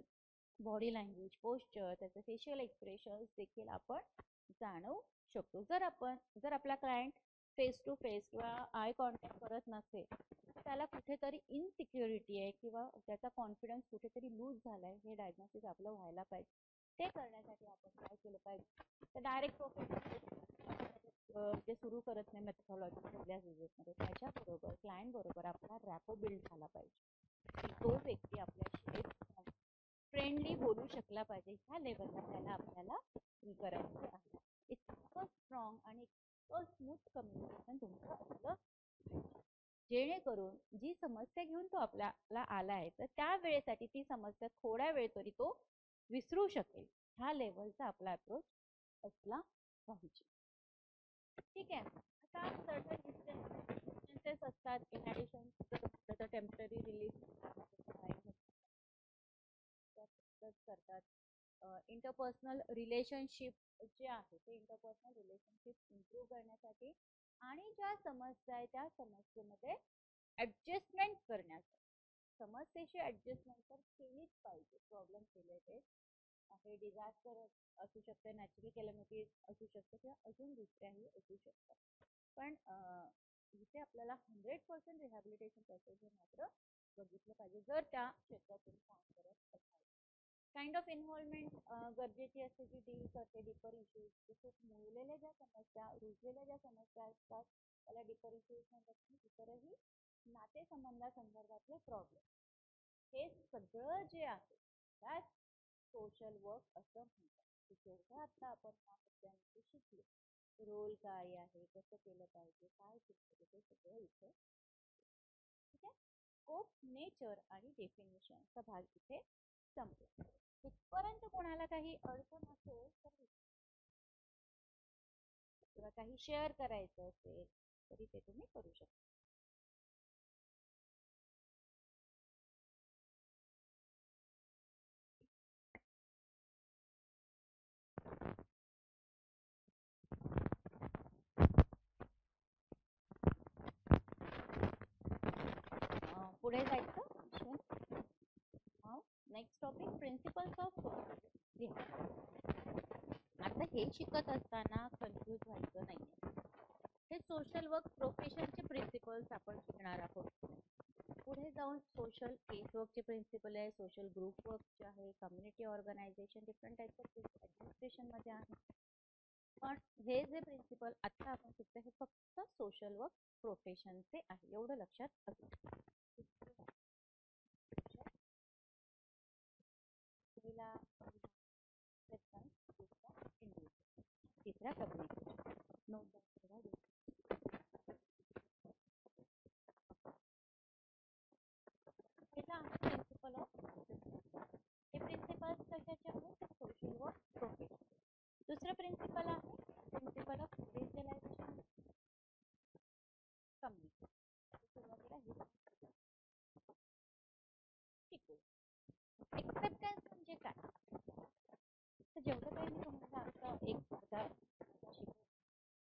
बॉडी लँग्वेज, पोस्चर, त्याचे फेशियल एक्सप्रेशन्स देखील आपण जाणवू शकतो. जर आपला क्लायंट फेस टू फेस किंवा आय कॉन्टॅक्ट करत नसेल, त्याला कुठेतरी इनसिक्युरिटी आहे किंवा त्याचा कॉन्फिडन्स कुठेतरी लूज झालाय, हे डायग्नोसिस आपलं व्हायला पाहिजे. ते करण्यासाठी आपण काय केलं पाहिजे, तर डायरेक्ट प्रोफेशनल जे सुरू करत नाही मेथडॉलॉजी कुठल्या विजिटमध्ये, त्याच्याबरोबर क्लायंट बरोबर आपला रॅपो बिल्ड झाला पाहिजे. तो व्यक्ती आपल्याशी एक फ्रेंडली बोलू शकला पाहिजे. ह्या लेवलला त्याला आपल्याला करायचं आहे. इतकं स्ट्रॉंग आणि इतकं स्मूथ कम्युनिकेशन तुमचं असलं जेणेकरून जी समस्या घेऊन तो आपल्याला आला आहे, तर त्या वेळेसाठी ती समस्या थोड्या वेळ तरी तो विसरू शकेल. ह्या लेवलचा आपला अप्रोच असला पाहिजे. ठीक आहे. आता सर्टन डिस्टन्सेस असतात. इन ॲडिशन तर टेम्पररी रिलीफ करतात. इंटरपर्सनल रिलेशनशिप जे आहे ते इंटरपर्सनल रिलेशनशिप इम्प्रूव्ह करण्यासाठी आणि ज्या समस्या आहे त्या समस्येमध्ये ऍडजस्टमेंट करण्यासाठी. समस्येशी ऍडजस्टमेंट तर केलीच पाहिजे. प्रॉब्लेम रिलेटेड हे डिझास्टर असू शकते, नॅचरल कॅलॅमिटीज असू शकते किंवा अजून दुसऱ्याही असू शकतात. पण इथे आपल्याला 100% रिहॅबिलिटेशन प्रोसेस मात्र बघितलं पाहिजे जर त्या क्षेत्रातून काम करत असाल. काइंड ऑफ इन्व्हॉल्वमेंट गरजेची असते की डील करते डीपर इश्यूज. जसे मुळलेल्या ज्या समस्या, रुजलेल्या ज्या समस्या असतात त्याला डीपर इश्यूज म्हणतात. इतरही नातेसंबंधासंदर्भातले प्रॉब्लेम, हे सगळं जे आहे त्यात सोशल वर्क असं म्हणतात. जेवढं आता आपण ह्या मुद्द्यांमध्ये शिकलो, रोल काय आहे, कसं केलं पाहिजे, काय केलं पाहिजे, ते सगळं इथे. ठीक आहे. स्कोप, नेचर आणि डेफिनेशनचा भाग इथे संपला. इथपर्यंत कोणाला काही अडचण असेल तर किंवा काही शेअर करायचं असेल तरी ते तुम्ही करू शकता. पुढे जायचं. Next topic, principles of social. आता हे शिकत असताना कन्फ्यूज व्हायचं नाही. हे सोशल वर्क प्रोफेशनचे प्रिन्सिपल्स आपण शिकणार आहोत. पुढे जाऊन सोशल केस वर्कचे प्रिन्सिपल आहे, सोशल ग्रुप वर्कचे आहे, community organization, different types of administration मध्ये आहे. पण हे जे प्रिन्सिपल आता आपण शिकतो हे फक्त सोशल वर्क प्रोफेशनचे आहे, एवढं लक्षात असू. तिसरा कम्युनिकेशन. प्रिन्सिपल ऑफ हे प्रिन्सिपल कशाचे आहेत, सोशल वर्क प्रोफेशन. दुसरं प्रिन्सिपल आहे प्रिन्सिपल ऑफ स्पेशलायझेशन कम्युनिकेशन. सुरुवातीला हे शिकू. एक्सेप्टन्स म्हणजे काय, तर जेवढं काही मी तुम्हाला आता एक शिकू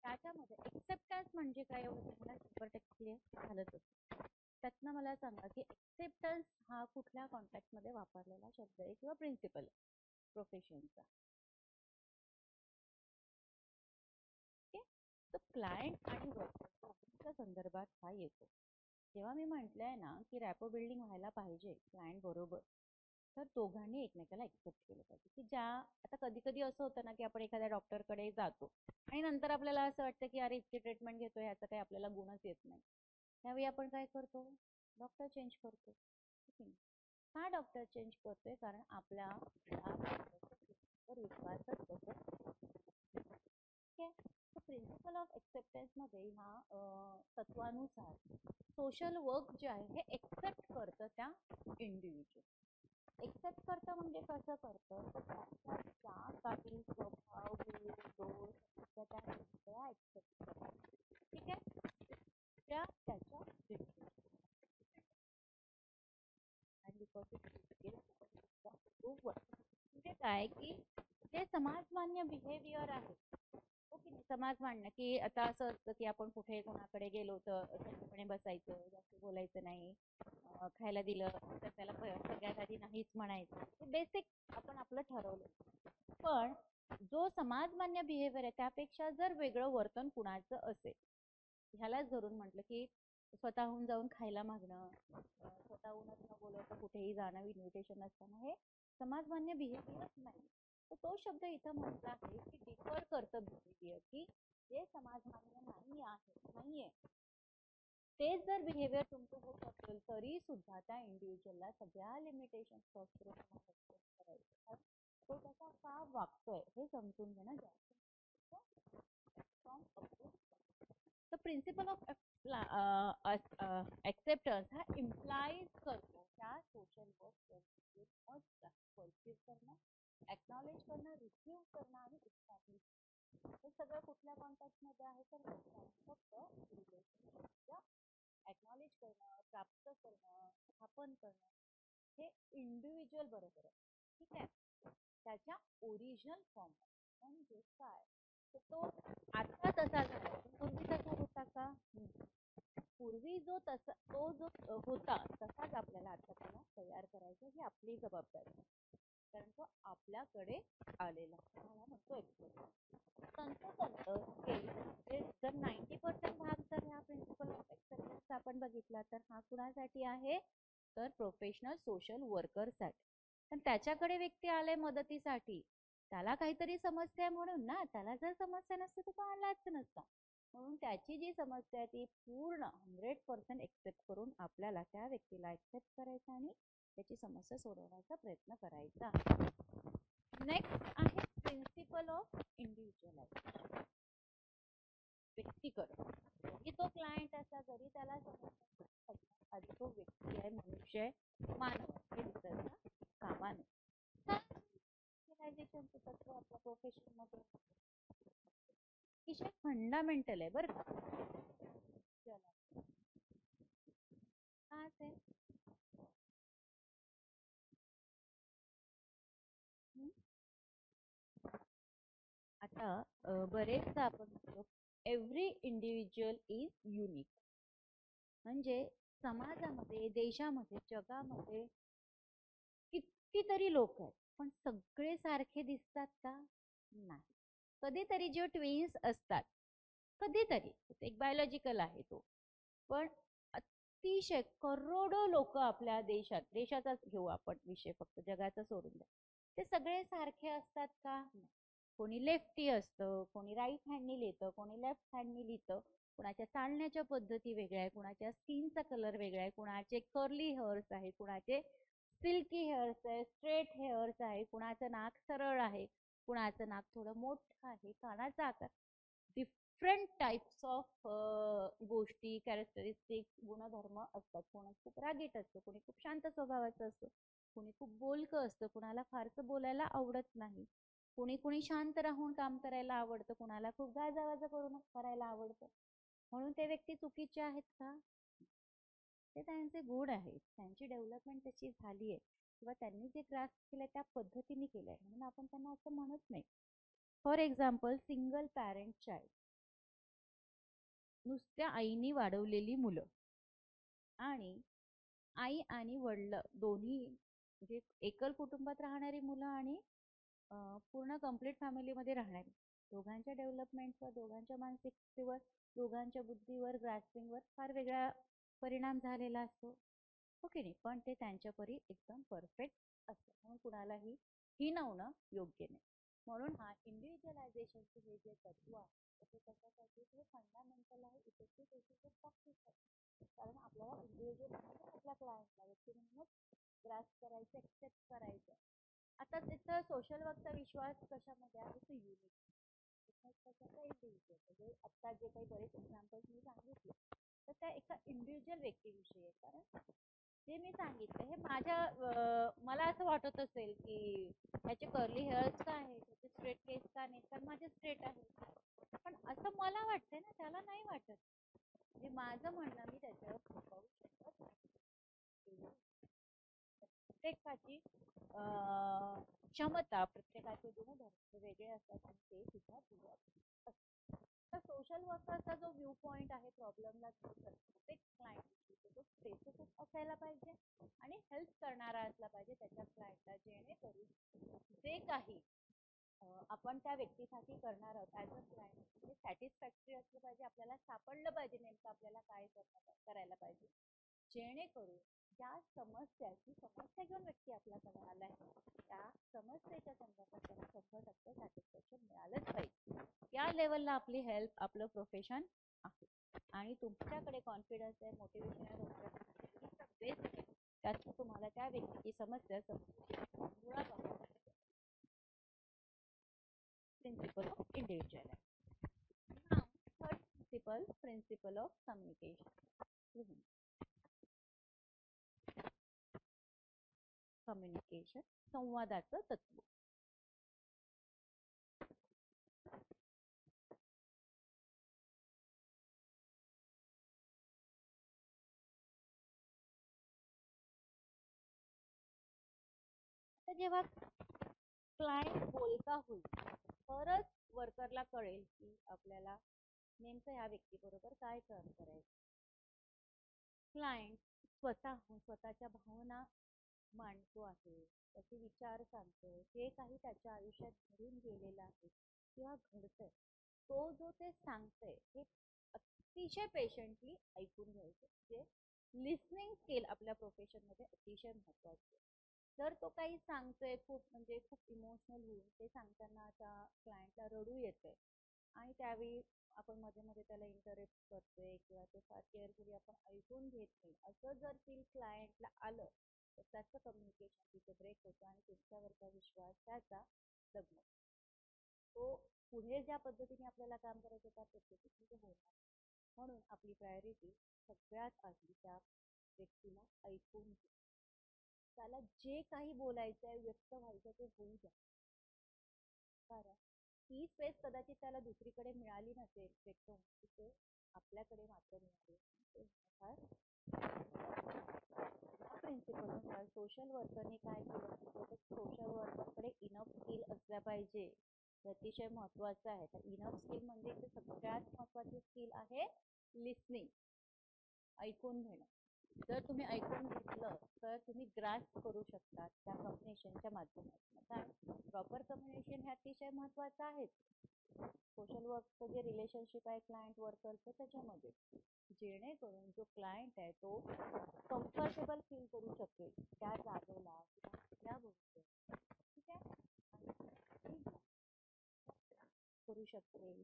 त्याच्यामध्ये एक्सेप्टन्स म्हणजे काय एवढं तुम्हाला 100% क्लिअर झालंच असतं. त्यातनं मला सांगा की एक्सेप्टन्स हा कुठल्या कॉन्टॅक्ट मध्ये वापरलेला शब्द आहे किंवा प्रिन्सिपल प्रोफेशनचा. तर क्लायंट आणि वर्कर दोघांच्या संदर्भात हा येतो. जेव्हा मी म्हटलंय ना की रॅपो बिल्डिंग व्हायला पाहिजे क्लायंट बरोबर, तर दोघांनी एकमेकाला एक्सेप्ट केलं पाहिजे. की ज्या आता कधी कधी असं होतं ना की आपण एखाद्या डॉक्टरकडे जातो आणि नंतर आपल्याला असं वाटतं की अरे इतकी ट्रीटमेंट घेतो ह्याचा काही आपल्याला गुणच येत नाही. त्यावेळी आपण काय करतो, डॉक्टर चेंज करतो. का डॉक्टर चेंज करतोय, कारण आपला विश्वासच बसत. प्रिन्सिपल ऑफ एक्सेप्टन्स मध्ये ह्या तत्वानुसार सोशल वर्क जे आहे हे एक्सेप्ट करतं त्या इंडिव्हिज्युअल. एक्सेप्ट करतं म्हणजे कसं करतं, त्याच्या काही स्वभाव, दोष त्या सगळ्या एक्सेप्ट करतात. ठीक आहे. त्या त्याच्या म्हणजे काय की जे समाजमान्य बिहेवियर आहे, ओके, समाज मांडणं की आता असं असतं की आपण कुठे कोणाकडे गेलो तर शांतपणे बसायचं, जास्त बोलायचं नाही, खायला दिलं तर त्याला सगळ्यात आधी नाहीच म्हणायचं. हे बेसिक आपण आपलं ठरवलं. पण जो समाजमान्य बिहेवियर आहे त्यापेक्षा जर वेगळं वर्तन कुणाचं असेल, ह्यालाच धरून म्हटलं की स्वतःहून जाऊन खायला मागणं, स्वतःहूनच न बोलवता कुठेही जाणं, इन्व्हिटेशन असताना, हे समाजमान्य बिहेवियरच नाही. तर तो शब्द इथं म्हटला आहे की डिफर करतं बिहेवियर, की जे समाजमान्य नाहीये तेच जर बिहेवियर तुमचं होत असेल तरी सुद्धा त्या इंडिव्हिज्युअलला सगळ्या लिमिटेशन करायचं. तो त्याचा का वागतोय हे समजून घेणं जास्त from the principle of acceptance हा इम्प्लाइज करतो त्या सोशल वर्क मस्ट परसिव्ह करणं, एक्नॉलेज करणं, रिसीव्ह करणं आणि इस्टॅब्लिश. हे सगळं कुठल्या कॉन्टॅक्ट मध्ये आहे तर फक्त रिलेशनशिपच्या एक्नॉलेज करणं, प्राप्त करणं, स्थापन करणं हे इंडिव्हिज्युअल बरोबर आहे. ठीक आहे, त्याच्या ओरिजिनल फॉर्म म्हणजे काय तर तो आता तसा झाला, पूर्वी तसा होता का? पूर्वी जो तसा तो जो होता तसाच आपल्याला आता त्याला तयार करायचा ही आपली जबाबदारी आहे, कारण तो आपल्याकडे आलेला म्हणतो जर 90% भाग जर ह्या प्रिन्सिपल ऑफ एक्सेप्टन्स आपण बघितला तर हा कुणासाठी आहे तर प्रोफेशनल सोशल वर्करसाठी. पण त्याच्याकडे व्यक्ती आले मदतीसाठी, त्याला काहीतरी समस्या आहे म्हणून ना, त्याला जर समस्या नसते तर तो आलाच नसता. म्हणून त्याची जी समस्या आहे ती पूर्ण 100% एक्सेप्ट करून आपल्याला त्या व्यक्तीला एक्सेप्ट करायचं आणि त्याची समस्या सोडवण्याचा प्रयत्न करायचा. नेक्स्ट आहे प्रिन्सिपल ऑफ इंडिव्हिज्युअलायझेशन. व्यक्तीकरण. जरी तो क्लायंट असला, जरी त्याला समस्या आधी तो व्यक्ती आहे, मनुष्य आहे, मानव हे विसरता कामा नये. ऑर्गनायझेशनचं तत्व आपल्या प्रोफेशन मध्ये अतिशय फंडामेंटल आहे बरं का. का असेल? आता बरेचदा आपण म्हणतो एव्हरी इंडिव्हिज्युअल इज युनिक. म्हणजे समाजामध्ये, देशामध्ये, जगामध्ये कितीतरी लोक आहेत, पण सगळे सारखे दिसतात का? नाही. कधीतरी जे ट्विन्स असतात, कधीतरी एक बायोलॉजिकल आहे तो, पण अतिशय करोडो लोक आपल्या देशाचाच घेऊ आपण विषय, फक्त जगाचा सोडून द्या, ते सगळे सारखे असतात का? कोणी लेफ्टी असतं, कोणी राईट हँडनी लिहितं, कोणी लेफ्ट हँडनी लिहितं, कुणाच्या चालण्याच्या पद्धती वेगळ्या आहे, कुणाच्या स्किनचा कलर वेगळा आहे, कुणाचे कर्ली हेअर्स आहे, कुणाचे सिल्की हेअर्स आहे, स्ट्रेट हेअर्स आहे, कुणाचं नाक सरळ आहे, कुणाचं नाक थोडं मोठं आहे, कानाचा आकार, डिफरंट टाइप्स ऑफ गोष्टी, कॅरेक्टरिस्टिक्स, गुणधर्म असतात. कोणी खूप रागीट असतं, कोणी खूप शांत स्वभावाचं असतं, कोणी खूप बोलकं असतं, कुणाला फारसं बोलायला आवडत नाही, कुणी शांत राहून काम करायला आवडतं, कुणाला खूप गाजावाजा करून करायला आवडतं. म्हणून ते व्यक्ती चुकीचे आहेत का? ते त्यांचे गुण आहेत, त्यांची डेव्हलपमेंट तशी झाली आहे किंवा त्यांनी जे ग्रास्प केलंय त्या पद्धतीने केलंय म्हणून आपण त्यांना असं म्हणत नाही. For example, single parent child, नुसत्या आईनी वाढवलेली मुलं आणि आई आणि वडील दोन्ही, म्हणजे एकल कुटुंबात राहणारी मुलं आणि पूर्ण कंप्लीट फॅमिलीमध्ये राहणारी, दोघांच्या डेव्हलपमेंटवर, दोघांच्या मानसिकतेवर, दोघांच्या बुद्धीवर, ग्रास्पिंगवर फार वेगळा परिणाम झालेला असतो, हो की नाही? पण ते त्यांच्या परी एकदम परफेक्ट असतं, म्हणून कुणालाही हिणवणं योग्य नाही. म्हणून हा इंडिव्हिज्युअलायझेशनचे हे जे तत्व आहे ते त्याच्यासाठी हे फंडामेंटल आहे, इफेक्टिव्ह प्रॅक्टिस आहे. कारण आपल्याला इंडिव्हिज्युअल आपल्या क्लायंटला व्यक्ती म्हणूनच ग्रास्प करायचं, एक्सेप्ट करायचं. आता त्याचा सोशल वर्कचा विश्वास कशामध्ये आहे? तो युनिक इंडिव्हिज्युअल, म्हणजे आता जे काही बरेच एक्झाम्पल्स मी सांगितले तर त्या एका इंडिव्हिज्युअल व्यक्तीविषयी आहे. कारण जे मी सांगितलं हे मला असं वाटत असेल की ह्याचे कर्ली हेअर्स का आहेत, ह्याचे स्ट्रेट केस का नाहीत, कारण माझे स्ट्रेट आहे, पण असं मला वाटतंय ना, त्याला नाही वाटत. म्हणजे माझं म्हणणं मी त्याच्यावर पाहू शकत नाही. प्रत्येकाची क्षमता, प्रत्येकाचे गुणधर्म वेगळे असतात आणि ते सुद्धा असतात. सोशल वर्करचा जो व्ह्यू पॉइंट आहे प्रॉब्लेमला प्रत्येक क्लायंट तो स्पेसिफिक असायला पाहिजे आणि हेल्प करणारा असला पाहिजे त्याच्या क्लायंटला, जेणेकरून जे काही आपण त्या व्यक्तीसाठी करणार आहोत ॲज अ क्लायंट म्हणजे सॅटिस्फॅक्टरी असलं पाहिजे, आपल्याला सापडलं पाहिजे नेमकं आपल्याला काय करायला पाहिजे, जेणेकरून त्या समस्या घेऊन व्यक्ती आपल्याकडे आला आहे त्या समस्येच्या संदर्भात त्याला 100% सॅटिस्फॅक्शन मिळालंच पाहिजे. या लेवलला आपली हेल्प आपलं प्रोफेशन आहे आणि तुमच्याकडे कॉन्फिडन्स आहे, मोटिवेशन आहे, तुमच्याकडे बेस आहे, त्यात तुम्हाला त्या व्यक्तीची समस्या समजून मुळापासून प्रिन्सिपल ऑफ इंडिव्हिज्युअल आहे. Now third principle of communication. संवादाचं तत्व. जेव्हा क्लायंट बोलका होईल तरच वर्करला कळेल की आपल्याला नेमकं ह्या व्यक्तीबरोबर काय काम करायचं. क्लायंट स्वतःच्या भावना मांडतो आहे, त्याचे विचार सांगतोय, जे काही त्याच्या आयुष्यात घडून गेलेलं आहे किंवा घडतंय, तो जो ते सांगतोय हे अतिशय पेशंटली ऐकून घ्यायचं. म्हणजे लिसनिंग स्किल आपल्या प्रोफेशनमध्ये अतिशय महत्त्वाची. जर तो काही सांगतोय खूप इमोशनल होऊन ते सांगताना त्या क्लायंटला रडू येते आणि त्यावेळी आपण मध्ये मध्ये त्याला इंटरप्ट करतोय किंवा ते फार केअरफुली आपण ऐकून घेत नाही असं जर फील क्लायंटला आलं तर त्याचं कम्युनिकेशन तिथे ब्रेक होतं आणि तुमच्यावरचा विश्वास त्याचा डगमगतो. तो पुढे ज्या पद्धतीने आपल्याला काम करायचं त्या पद्धतीने ते होणार. म्हणून आपली प्रायोरिटी सगळ्यात आधी त्या व्यक्तीला ऐकून घ्या. त्याला जे काही बोलायचं आहे व्यक्त व्हायचं ते होऊ द्या. कारण ही स्पेस कदाचित त्याला दुसरीकडे मिळाली नसेल व्यक्त होण्याची, ते आपल्याकडे मात्र मिळाली. प्रिन्सिपलनुसार सोशल वर्करने काय केलं तर सोशल वर्करकडे इनफ स्किल असल्या पाहिजे. अतिशय महत्वाचं आहे. तर इनफ स्किल म्हणजे इथे सगळ्यात महत्वाची स्किल आहे लिसनिंग, ऐकून घेणं. जर तुम्ही ऐकून घेतलं तर तुम्ही ग्रास्प करू शकता त्या कम्युनिकेशनच्या माध्यमातून. कारण प्रॉपर कम्युनिकेशन हे अतिशय महत्वाचं आहे. सोशल वर्कचं जे रिलेशनशिप आहे क्लायंट वर्करचं त्याच्यामध्ये, जेणेकरून जो क्लायंट आहे तो कम्फर्टेबल फील करू शकेल त्या जागेला किंवा त्या गोष्टी, ठीक आहे, करू शकेल.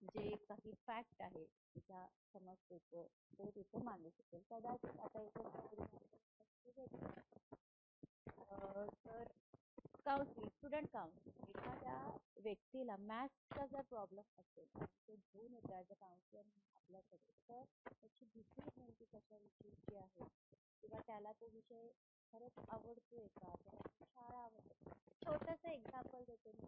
जे काही फॅक्ट आहे ज्या समस्येचं ते तिथे मांडू शकेल. कदाचित आता तर काउन्सिलिंग, स्टुडंट काउन्सिलिंग, एखाद्या व्यक्तीला मॅथ्सचा जर प्रॉब्लेम असेल आणि तो घेऊन येतो ॲज अ काउन्सिलर आपल्याकडे, तर त्याची भीती नेमकी कशाविषयीची आहे किंवा त्याला तो विषय खरंच आवडतोय का, त्याला शाळा आवडते. छोटंसं एक्झाम्पल देते मी.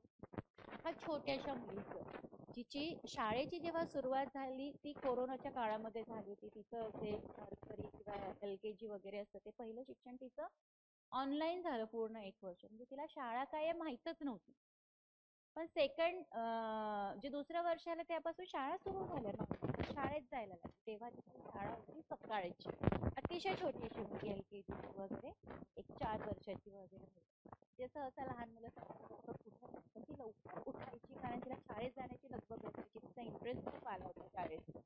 एका छोट्याशा मुलीचं जिची शाळेची जेव्हा सुरुवात झाली ती कोरोनाच्या काळामध्ये झाली होती. तिचं जे नर्सरी किंवा LKG वगैरे असतं ते पहिलं शिक्षण तिचं ऑनलाईन झालं पूर्ण 1 वर्ष. म्हणजे तिला शाळा काय माहीतच नव्हती. पण जे दुसऱ्या वर्षाला त्यापासून शाळा सुरू झाल्या नव्हत्या, शाळेत जायला लागली. तेव्हा तिची शाळा होती सकाळची. अतिशय छोटीशी मुलगी LKG वगैरे, एक 4 वर्षाची वगैरे होती. जे सहसा लहान मुलं उठत नाही, पण ती लवकर उठायची कारण तिला शाळेत जाण्याची लगबग असायची. तिचा इंटरेस्ट खूप आला होता शाळेत.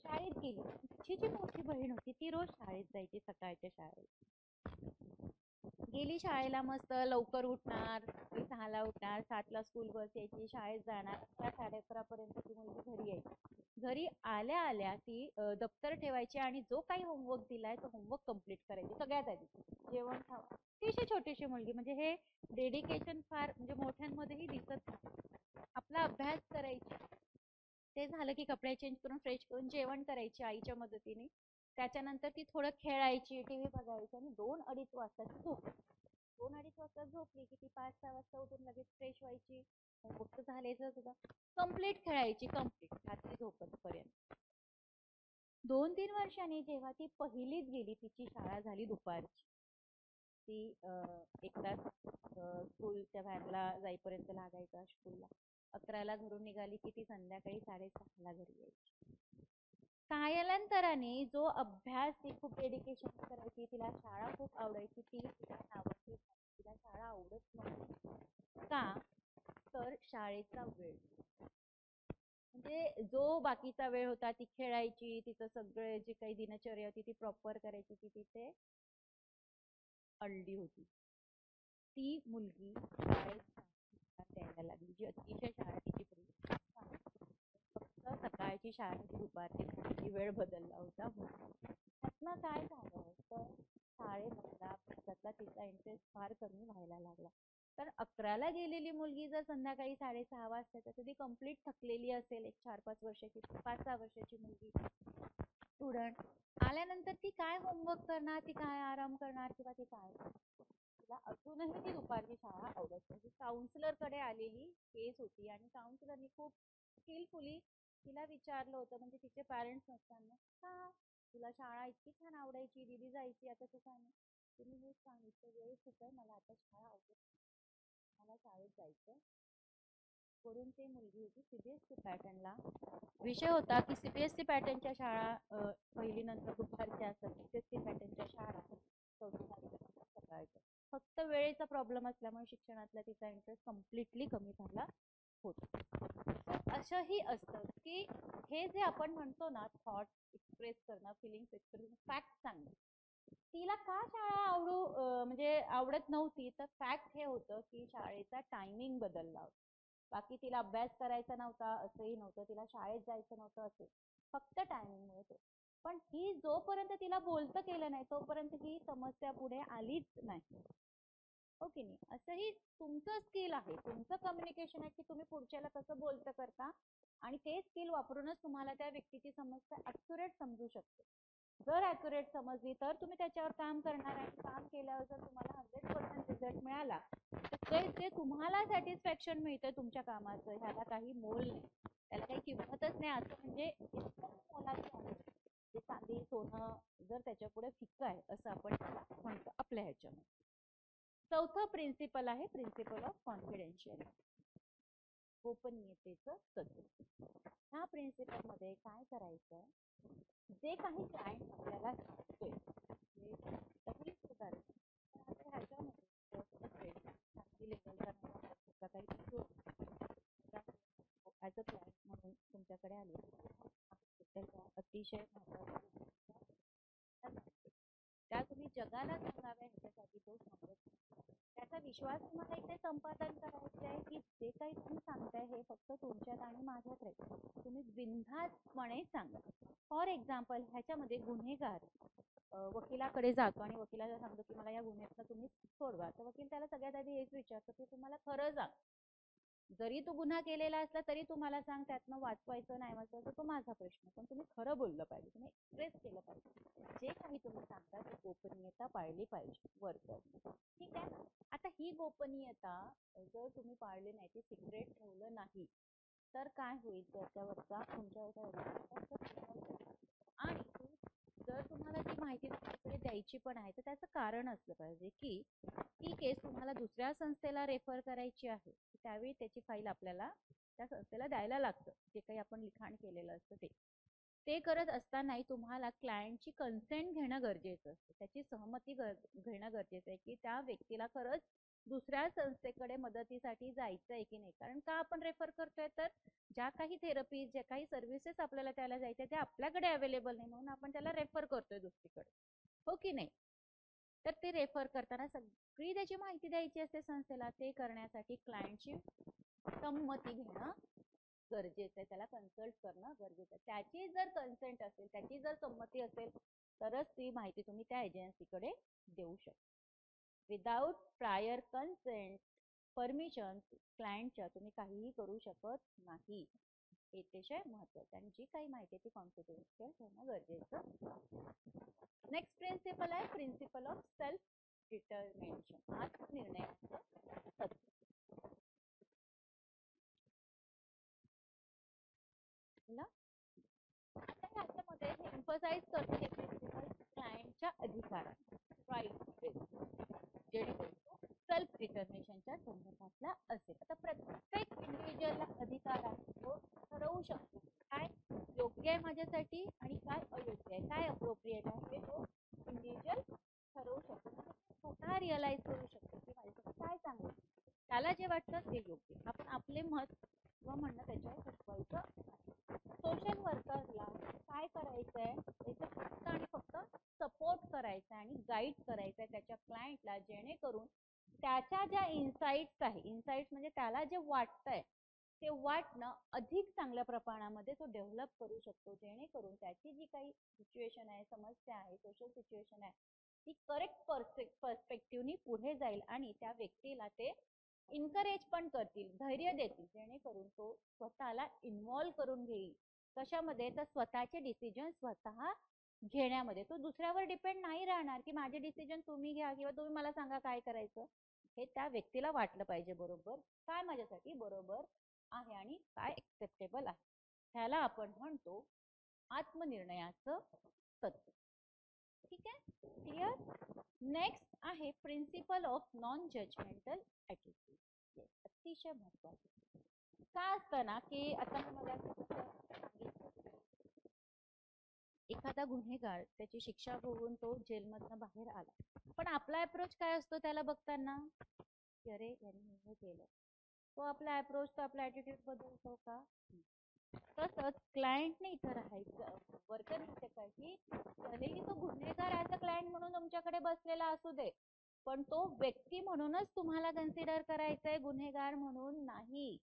शाळेत गेली. तिची जी मोठी बहीण होती ती रोज शाळेत जायची, सकाळच्या शाळेत गेली. शाळेला मस्त लवकर उठणार, 6ला उठणार, 7ला स्कूल बस यायची, शाळेत जाणार, 11, 11:30 पर्यंत ती मुलगी घरी यायची. घरी आल्या आल्या ती दप्तर ठेवायची आणि जो काही होमवर्क दिलाय तो होमवर्क कम्प्लीट करायची. सगळ्यात आधी जेवण खावं. अतिशय छोटीशी मुलगी, म्हणजे हे डेडिकेशन फार म्हणजे मोठ्यांमध्येही दिसत नाही. आपला अभ्यास करायची, ते झालं की कपडे चेंज करून फ्रेश करून जेवण करायची आईच्या मदतीने. त्याच्यानंतर ती थोडं खेळायची, टीव्ही बघायची आणि 2-2:30 वाजता ती झोपायची. 2-2:30 वाजता झोपली की ती 5-6 वाजता उठून लगेच फ्रेश व्हायची. होमवर्क झालेच सुद्धा कम्प्लीट खेळायची, रात्री झोपेपर्यंत. 2-3 वर्षांनी जेव्हा ती पहिलीत गेली, तिची शाळा झाली दुपारची. ती 1 तास स्कूलच्या व्हॅनला जाईपर्यंत लागायचा स्कूलला. 11ला घरून निघाली की ती संध्याकाळी 6:30ला घरी यायची. कालांतराने जो अभ्यास ती खूप डेडिकेशन करायची, तिला शाळा खूप आवडायची, ती तिला नावाची तिला शाळा आवडत नव्हती. का तर शाळेचा वेळ, म्हणजे जो बाकीचा वेळ होता ती खेळायची, तिचं सगळं जी काही दिनचर्या होती ती प्रॉपर करायची, ती तिथे अडली होती. ती मुलगी शाळेत द्यायला लागली, जी अतिशय शाळा तिची फक्त सकाळची शाळा दुपारची वेळ बदलला होता. त्यातनं काय झालं तर शाळेमधला अभ्यासातला तिचा इंटरेस्ट फार कमी व्हायला लागला. तर 11ला गेलेली मुलगी जर संध्याकाळी 6:30 वाजता तर ती कंप्लीट थकलेली असेल, एक 4-5 वर्षाची 5-6 वर्षाची मुलगी स्टुडंट आल्यानंतर ती काय होमवर्क करणार, ती काय आराम करणार किंवा ती काय, तिला अजूनही ती दुपारची शाळा आवडत नाही. काउन्सिलर कडे आलेली केस होती आणि काउन्सिलरनी खूप स्किलफुली तिला विचारलं होतं, म्हणजे तिचे पॅरेंट्स नसताना, का तुला शाळा इतकी छान आवडायची, दिदी जायची, आता तू काय नाही. तुम्ही हेच सांगितलं वेळ खूप आहे, मला आता शाळा आवडत, मला शाळेत जायचं. वरून ते मुलगी होती सीबीएसई पॅटर्नला, विषय होता की सीबीएसई पॅटर्नच्या शाळा पहिली नंतर दुपारच्या असतात, सीबीएसई पॅटर्नच्या शाळा सकाळच्या. फक्त वेळेचा प्रॉब्लेम असल्यामुळे शिक्षणातला तिचा इंटरेस्ट कम्प्लिटली कमी झाला होता. असंही असतं की हे जे आपण म्हणतो ना, थॉट एक्सप्रेस करणं, फिलिंग्स एक्सप्रेस, फॅक्ट सांगणं, तिला का शाळा म्हणजे आवडत नव्हती, तर फॅक्ट हे होतं की शाळेचा टायमिंग बदलला होता. बाकी तिला अभ्यास करायचा नव्हता असंही नव्हतं, तिला शाळेत जायचं नव्हतं असं, फक्त टायमिंग मुळे. पण ही जोपर्यंत तिला बोलतं केलं नाही तोपर्यंत ही समस्या पुढे आलीच नाही. हो की नाही? असंही तुमचं स्किल आहे, तुमचं कम्युनिकेशन आहे की तुम्ही पुढच्याला कसं बोलतं करता, आणि ते स्किल वापरूनच तुम्हाला त्या व्यक्तीची समस्या ऍक्युरेट समजू शकते. जर ऍक्युरेट समजली तर तुम्ही त्याच्यावर काम करणार, आणि काम केल्यावर जर तुम्हाला 100% रिझल्ट मिळाला तर ते तुम्हाला सॅटिस्फॅक्शन मिळतं तुमच्या कामाचं, ह्याला काही मोल नाही, त्याला काही किंमतच नाही, असं म्हणजे मोलाचं आहे ते. चांदी सोनं जर त्याच्या पुढे फिक्क आहे असं आपण म्हणतो आपल्या ह्याच्यामध्ये. चौथं प्रिन्सिपल आहे प्रिन्सिपल ऑफ कॉन्फिडेन्शियलिटी, गोपनीयतेचं तत्व. ह्या प्रिन्सिपल मध्ये काय करायचं, जे काही क्लायंट आपल्याला सांगतोय ऍज अ क्लायंट म्हणून तुमच्याकडे आले, अतिशय त्या तुम्ही जगाला सांगाव्या ह्याच्यासाठी तो सांगत, त्याचा विश्वास तुम्हाला इथे संपादन करायचं आहे की जे काही तुम्ही सांगताय हे फक्त तुमच्यात आणि माझ्यात राहील, तुम्ही बिनधास्तपणे सांगा. फॉर एक्झाम्पल, ह्याच्यामध्ये गुन्हेगार वकिलाकडे जातो आणि वकिलाला सांगतो की मला या गुन्ह्यातनं तुम्ही सोडवा, तर वकील त्याला सगळ्यात आधी हेच विचारतो की तुम्हाला खरं सांग, जरी तू गुन्हा केलेला असला तरी तुम्हाला सांग, त्यातनं वाचवायचं नाही वाचवायचं तो माझा प्रश्न, पण तुम्ही खरं बोललं पाहिजे, तुम्ही एक्सप्रेस केलं पाहिजे, जे काही तुम्ही सांगता ती गोपनीयता पाळली पाहिजे वर्कर. ठीक आहे. आता ही गोपनीयता जर तुम्ही पाळली नाही, ती सिक्रेट ठेवलं नाही तर काय होईल, त्याच्यावरचा आणि जर तुम्हाला ती माहिती तुमच्याकडे द्यायची पण आहे तर त्याचं कारण असलं पाहिजे की ती केस तुम्हाला दुसऱ्या संस्थेला रेफर करायची आहे, त्यावेळी त्याची फाईल आपल्याला त्या संस्थेला द्यायला लागतं, जे काही आपण लिखाण केलेलं असतं ते करत असतानाही तुम्हाला क्लायंटची कन्सेंट घेणं गरजेचं असतं, त्याची सहमती घेणं गरजेचं आहे की त्या व्यक्तीला खरंच दुसऱ्या संस्थेकडे मदतीसाठी जायचं आहे की नाही. कारण का आपण रेफर करतोय, तर ज्या काही थेरपी, ज्या काही सर्व्हिसेस आपल्याला त्याला जायच्या ते आपल्याकडे अवेलेबल नाही म्हणून आपण त्याला रेफर करतोय दुसरीकडे, हो की नाही. तर ते रेफर करताना सगळी त्याची माहिती द्यायची असते संस्थेला, ते करण्यासाठी क्लायंटची संमती घेणं गरजेचं आहे, त्याला कन्सल्ट करणं गरजेचं आहे. त्याची जर कन्सेंट असेल, त्याची जर संमती असेल तरच ती माहिती तुम्ही त्या एजन्सीकडे देऊ शकता. विदाउट प्रायर कन्सेंट परमिशन क्लायंटच्या तुम्ही काहीही करू शकत नाही, हे अतिशय महत्वाचं, आणि जी काही माहिती ती कॉन्फिडेन्शियल ठेवणं गरजेचं. नेक्स्ट प्रिन्सिपल आहे प्रिन्सिपल ऑफ सेल्फ डिटर्मिनेशन, आत्मनिर्णयाचं तत्व. आता ह्याच्यामध्ये हे एम्फसाइज करते हे प्रिन्सिपल क्लायंटच्या अधिकारात, राईट, जेणेकरून सेल्फ इंटरनेशनच्या संदर्भातला असेल. आता प्रत्येक इंडिव्हिज्युअलला अधिकार आहे, तो ठरवू शकतो काय योग्य आहे माझ्यासाठी आणि काय अयोग्य आहे, काय अप्रोप्रिएट आहे, हे तो इंडिव्हिज्युअल ठरवू शकतो. स्वतः रिअलाइज करू शकतो की माझ्यासाठी काय चांगलं, त्याला जे वाटतं ते योग्य. आपण आपले मत किंवा म्हणणं त्याच्यावर सुचवायचं. सोशल वर्करला काय करायचंय, त्याचं फक्त आणि फक्त सपोर्ट करायचा आणि गाईड करायचंय त्याच्या क्लायंटला, जेणेकरून त्याच्या ज्या इन्साइट्स आहे, इन्साइट्स म्हणजे त्याला जे वाटतंय ते वाटणं अधिक चांगल्या प्रमाणामध्ये तो डेव्हलप करू शकतो, जेणेकरून त्याची जी काही सिच्युएशन आहे, समस्या आहे, सोशल सिच्युएशन आहे, ती करेक्ट पर्स्पेक्टिव्हनी पुढे जाईल आणि त्या व्यक्तीला ते इन्करेज पण करतील, धैर्य देतील, जेणेकरून तो स्वतःला इन्व्हॉल्व करून घेईल कशामध्ये, तर स्वतःचे डिसिजन स्वतः घेण्यामध्ये. तो दुसऱ्यावर डिपेंड नाही राहणार की माझे डिसिजन तुम्ही घ्या किंवा तुम्ही मला सांगा काय करायचं. हे त्या व्यक्तीला वाटलं पाहिजे बरोबर काय माझ्यासाठी बरोबर आहे आणि काय एक्सेप्टेबल आहे. ह्याला आपण म्हणतो आत्मनिर्णयाचं तत्व. ठीक आहे, क्लिअर. नेक्स्ट आहे principle of non judgmental attitude. अतिशय महत्वाचं काय असतं ना की आता मी मला सांगितलं एखादा गुन्हेगार त्याची शिक्षा भोगून तो जेलमधनं बाहेर आला, पण आपला अप्रोच काय असतो त्याला बघताना की अरे यांनी हे केलं, तो आपला अप्रोच तो आपला ॲटिट्यूड बदलतो का. तसंच क्लायंटने इथं राहायचं, वर्कर इथे काय की भलेही तो गुन्हेगार ॲज अ क्लायंट म्हणून तुमच्याकडे बसलेला असू दे, पण तो व्यक्ती म्हणूनच तुम्हाला कन्सिडर करायचंय, गुन्हेगार म्हणून नाही.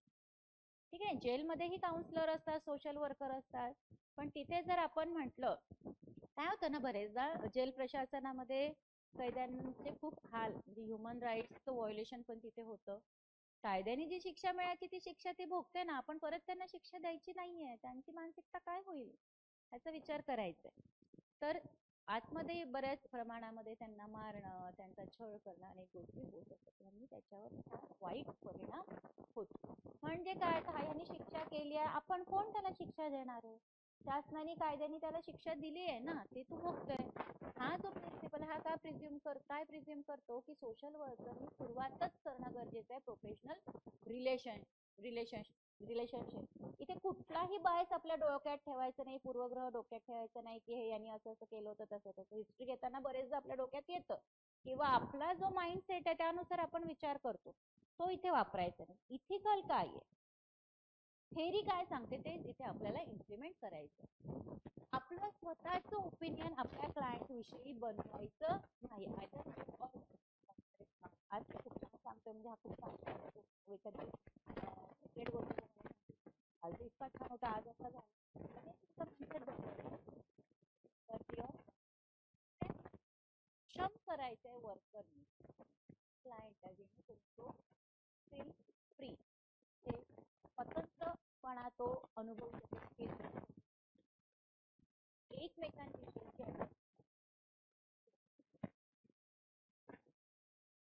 ठीक आहे, जेलमध्येही काउन्सिलर असतात, सोशल वर्कर असतात, पण तिथे जर आपण म्हटलं काय होतं ना बरेचदा जेल प्रशासनामध्ये कैद्यांचे खूप हाल, म्हणजे ह्युमन राईट्सचं व्हायोलेशन पण तिथे होतं. कायद्याने जी शिक्षा मिळायची ती शिक्षा ती भोगते ना, आपण परत त्यांना शिक्षा द्यायची नाहीये, त्यांची मानसिकता काय होईल ह्याचा विचार करायचा. तर आतमध्ये बऱ्याच प्रमाणामध्ये त्यांना मारणं, त्यांचा छळ करणं अनेक गोष्टी होत असतात आणि त्याच्यावर वाईट परिणाम होतो. म्हणजे काय, ह्यांनी शिक्षा केली आहे, आपण कोण त्याला शिक्षा देणार आहे, शासनाने कायद्याने त्याला शिक्षा दिली आहे ना, ते तू भोगतोय. हा जो प्रिन्सिपल हा काय प्रिझ्युम करतो की सोशल वर्करनी सुरुवातच करणं गरजेचं आहे प्रोफेशनल रिलेशनशिप. इथे कुठलाही बायस आपल्या डोक्यात ठेवायचं नाही, पूर्वग्रह डोक्यात ठेवायचं नाही की हे यांनी असं असं केलं होतं तसं तसं. हिस्ट्री घेताना बरेचदा आपल्या डोक्यात येतं किंवा आपला जो माइंडसेट आहे त्यानुसार आपण विचार करतो, तो इथे वापरायचा नाही. इथिकल काय आहे, थेरी काय सांगते ते इथे आपल्याला इम्प्लिमेंट करायचं. आपलं स्वतःचं ओपिनियन आपल्या क्लायंट विषयी बनवायचं नाही. आज खूप छान सांगतोय म्हणजे हा खूप छान एखादी सिक्रेट गोष्ट आज इतका छान होता, आज असा झाला, श्रम करायचंय वर्करनी क्लायंटला, जेणेकरून तो फील फ्री, ते स्वतंत्रपणा तो अनुभवू शकेल. एकमेकांविषयी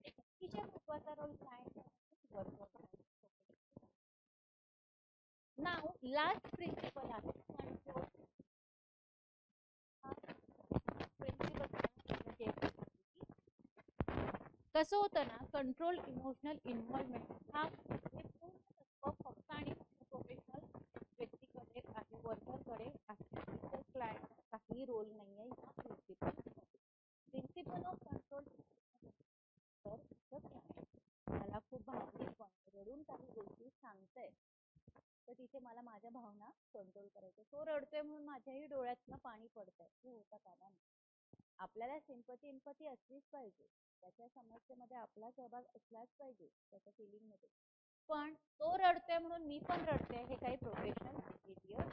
अतिशय महत्वाचा रोल क्लायंट वर्कर. नाव लास्ट प्रिन्सिपल आहे कंट्रोल. प्रिन्सिपल कसं होतं ना, कंट्रोल इमोशनल इन्व्हॉल्वमेंट हा फक्त आणि प्रोफेशनल व्यक्तीकडे आहे, वर्करकडे आहे, क्लायंट काही रोल नाही आहे. हा प्रिन्सिपल ऑफ कंट्रोल. तर मला खूप भावनिक रडून काही गोष्टी सांगताय, तर तिथे मला माझ्या भावना कंट्रोल करायच्या. तो रडतोय म्हणून माझ्याही डोळ्यातनं पाणी पडतंय, हे होता कामा नये. आपल्याला सिंपती असलीच पाहिजे, त्याच्या समस्येमध्ये आपला सहभाग असलाच पाहिजे, त्याच्या फिलिंग मध्ये. पण तो रडतोय म्हणून मी पण रडते, हे काही प्रोफेशनल बिहेवियर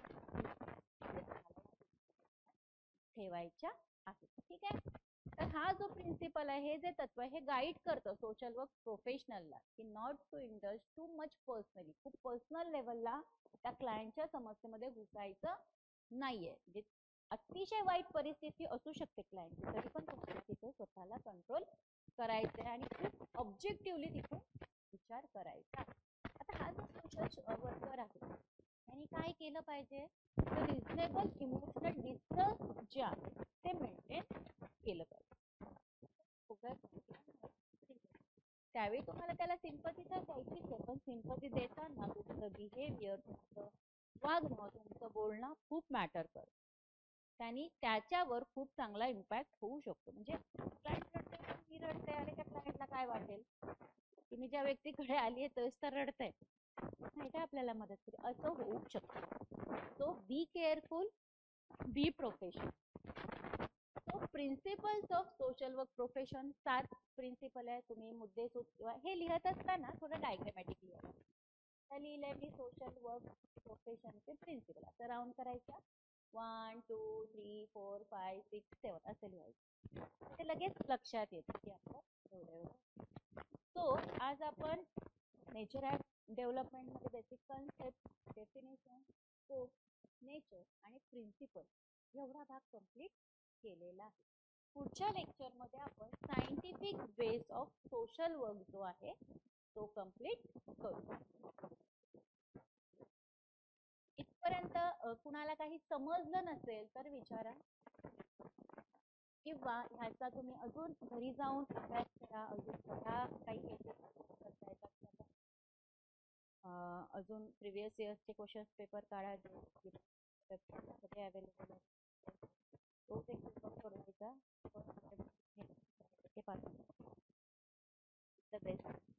ठेवायच्या आहे. ठीक आहे, तर हा जो प्रिन्सिपल आहे, हे जे तत्व आहे, हे गाईड करतं सोशल वर्क प्रोफेशनलला की not to indulge too much personally. खूप पर्सनल लेवलला त्या क्लायंटच्या समस्येमध्ये घुसायचं नाहीये. जे अतिशय वाईट परिस्थिती असू शकते क्लायंटची, तरी पण तुम्हाला तिथे स्वतःला कंट्रोल करायचंय आणि खूप ऑब्जेक्टिव्हली तिथे विचार करायचा. आता हा जो सोशल वर्कर आहे त्यांनी काय केलं पाहिजे, तर रिझनेबल इमोशनल डिस्टन्स जे आहे ते मेंटेन केलं पाहिजे. त्यावेळी तुम्हाला त्याला सिंपती तर द्यायचीच आहे, पण सिंपती देताना तुमचं बिहेवियर, तुमचं वागणं, तुमचं बोलणं खूप मॅटर करतं. त्यांनी त्याच्यावर खूप चांगला इम्पॅक्ट होऊ शकतो. म्हणजे क्लायंट रडते, मी रडते, अरे त्या क्लायंटला काय वाटेल की मी ज्या व्यक्तीकडे आली तोच तर रडतंय, नाही काय आपल्याला मदत करेल, असं होऊ शकतं. So be careful, be professional. So principles of social work profession 7 principle आहे. तुम्ही मुद्दे किंवा हे लिहत असताना थोडं डायग्रामॅटिक लिहा. तर लिहिलंय मी सोशल वर्क प्रोफेशनचे प्रिन्सिपल. असं राऊंड करायचा, 1 2 3 4 5 6 7 असं लिहायचं. ते लगेच लक्षात येतं की आपलं एवढं. सो आज आपण नेचर ॲट डेव्हलपमेंटमध्ये basic concept, definition, scope, nature आणि प्रिन्सिपल एवढा भाग कंप्लीट केलेला आहे. पुढच्या लेक्चरमध्ये आपण scientific base of social work जो आहे तो कंप्लीट करू. इथपर्यंत कुणाला काही समजलं नसेल तर विचारा, किंवा ह्याचा तुम्ही अजून घरी जाऊन अभ्यास करा. अजून स्वतः काही केसेस करता येतात, अजून प्रिव्हियस इयर्सचे क्वेश्चन पेपर काढा जे वेबसाईटमध्ये अवेलेबल आहे, तोच एक पेपर सोडवायचा. ते पासून द बेस्ट.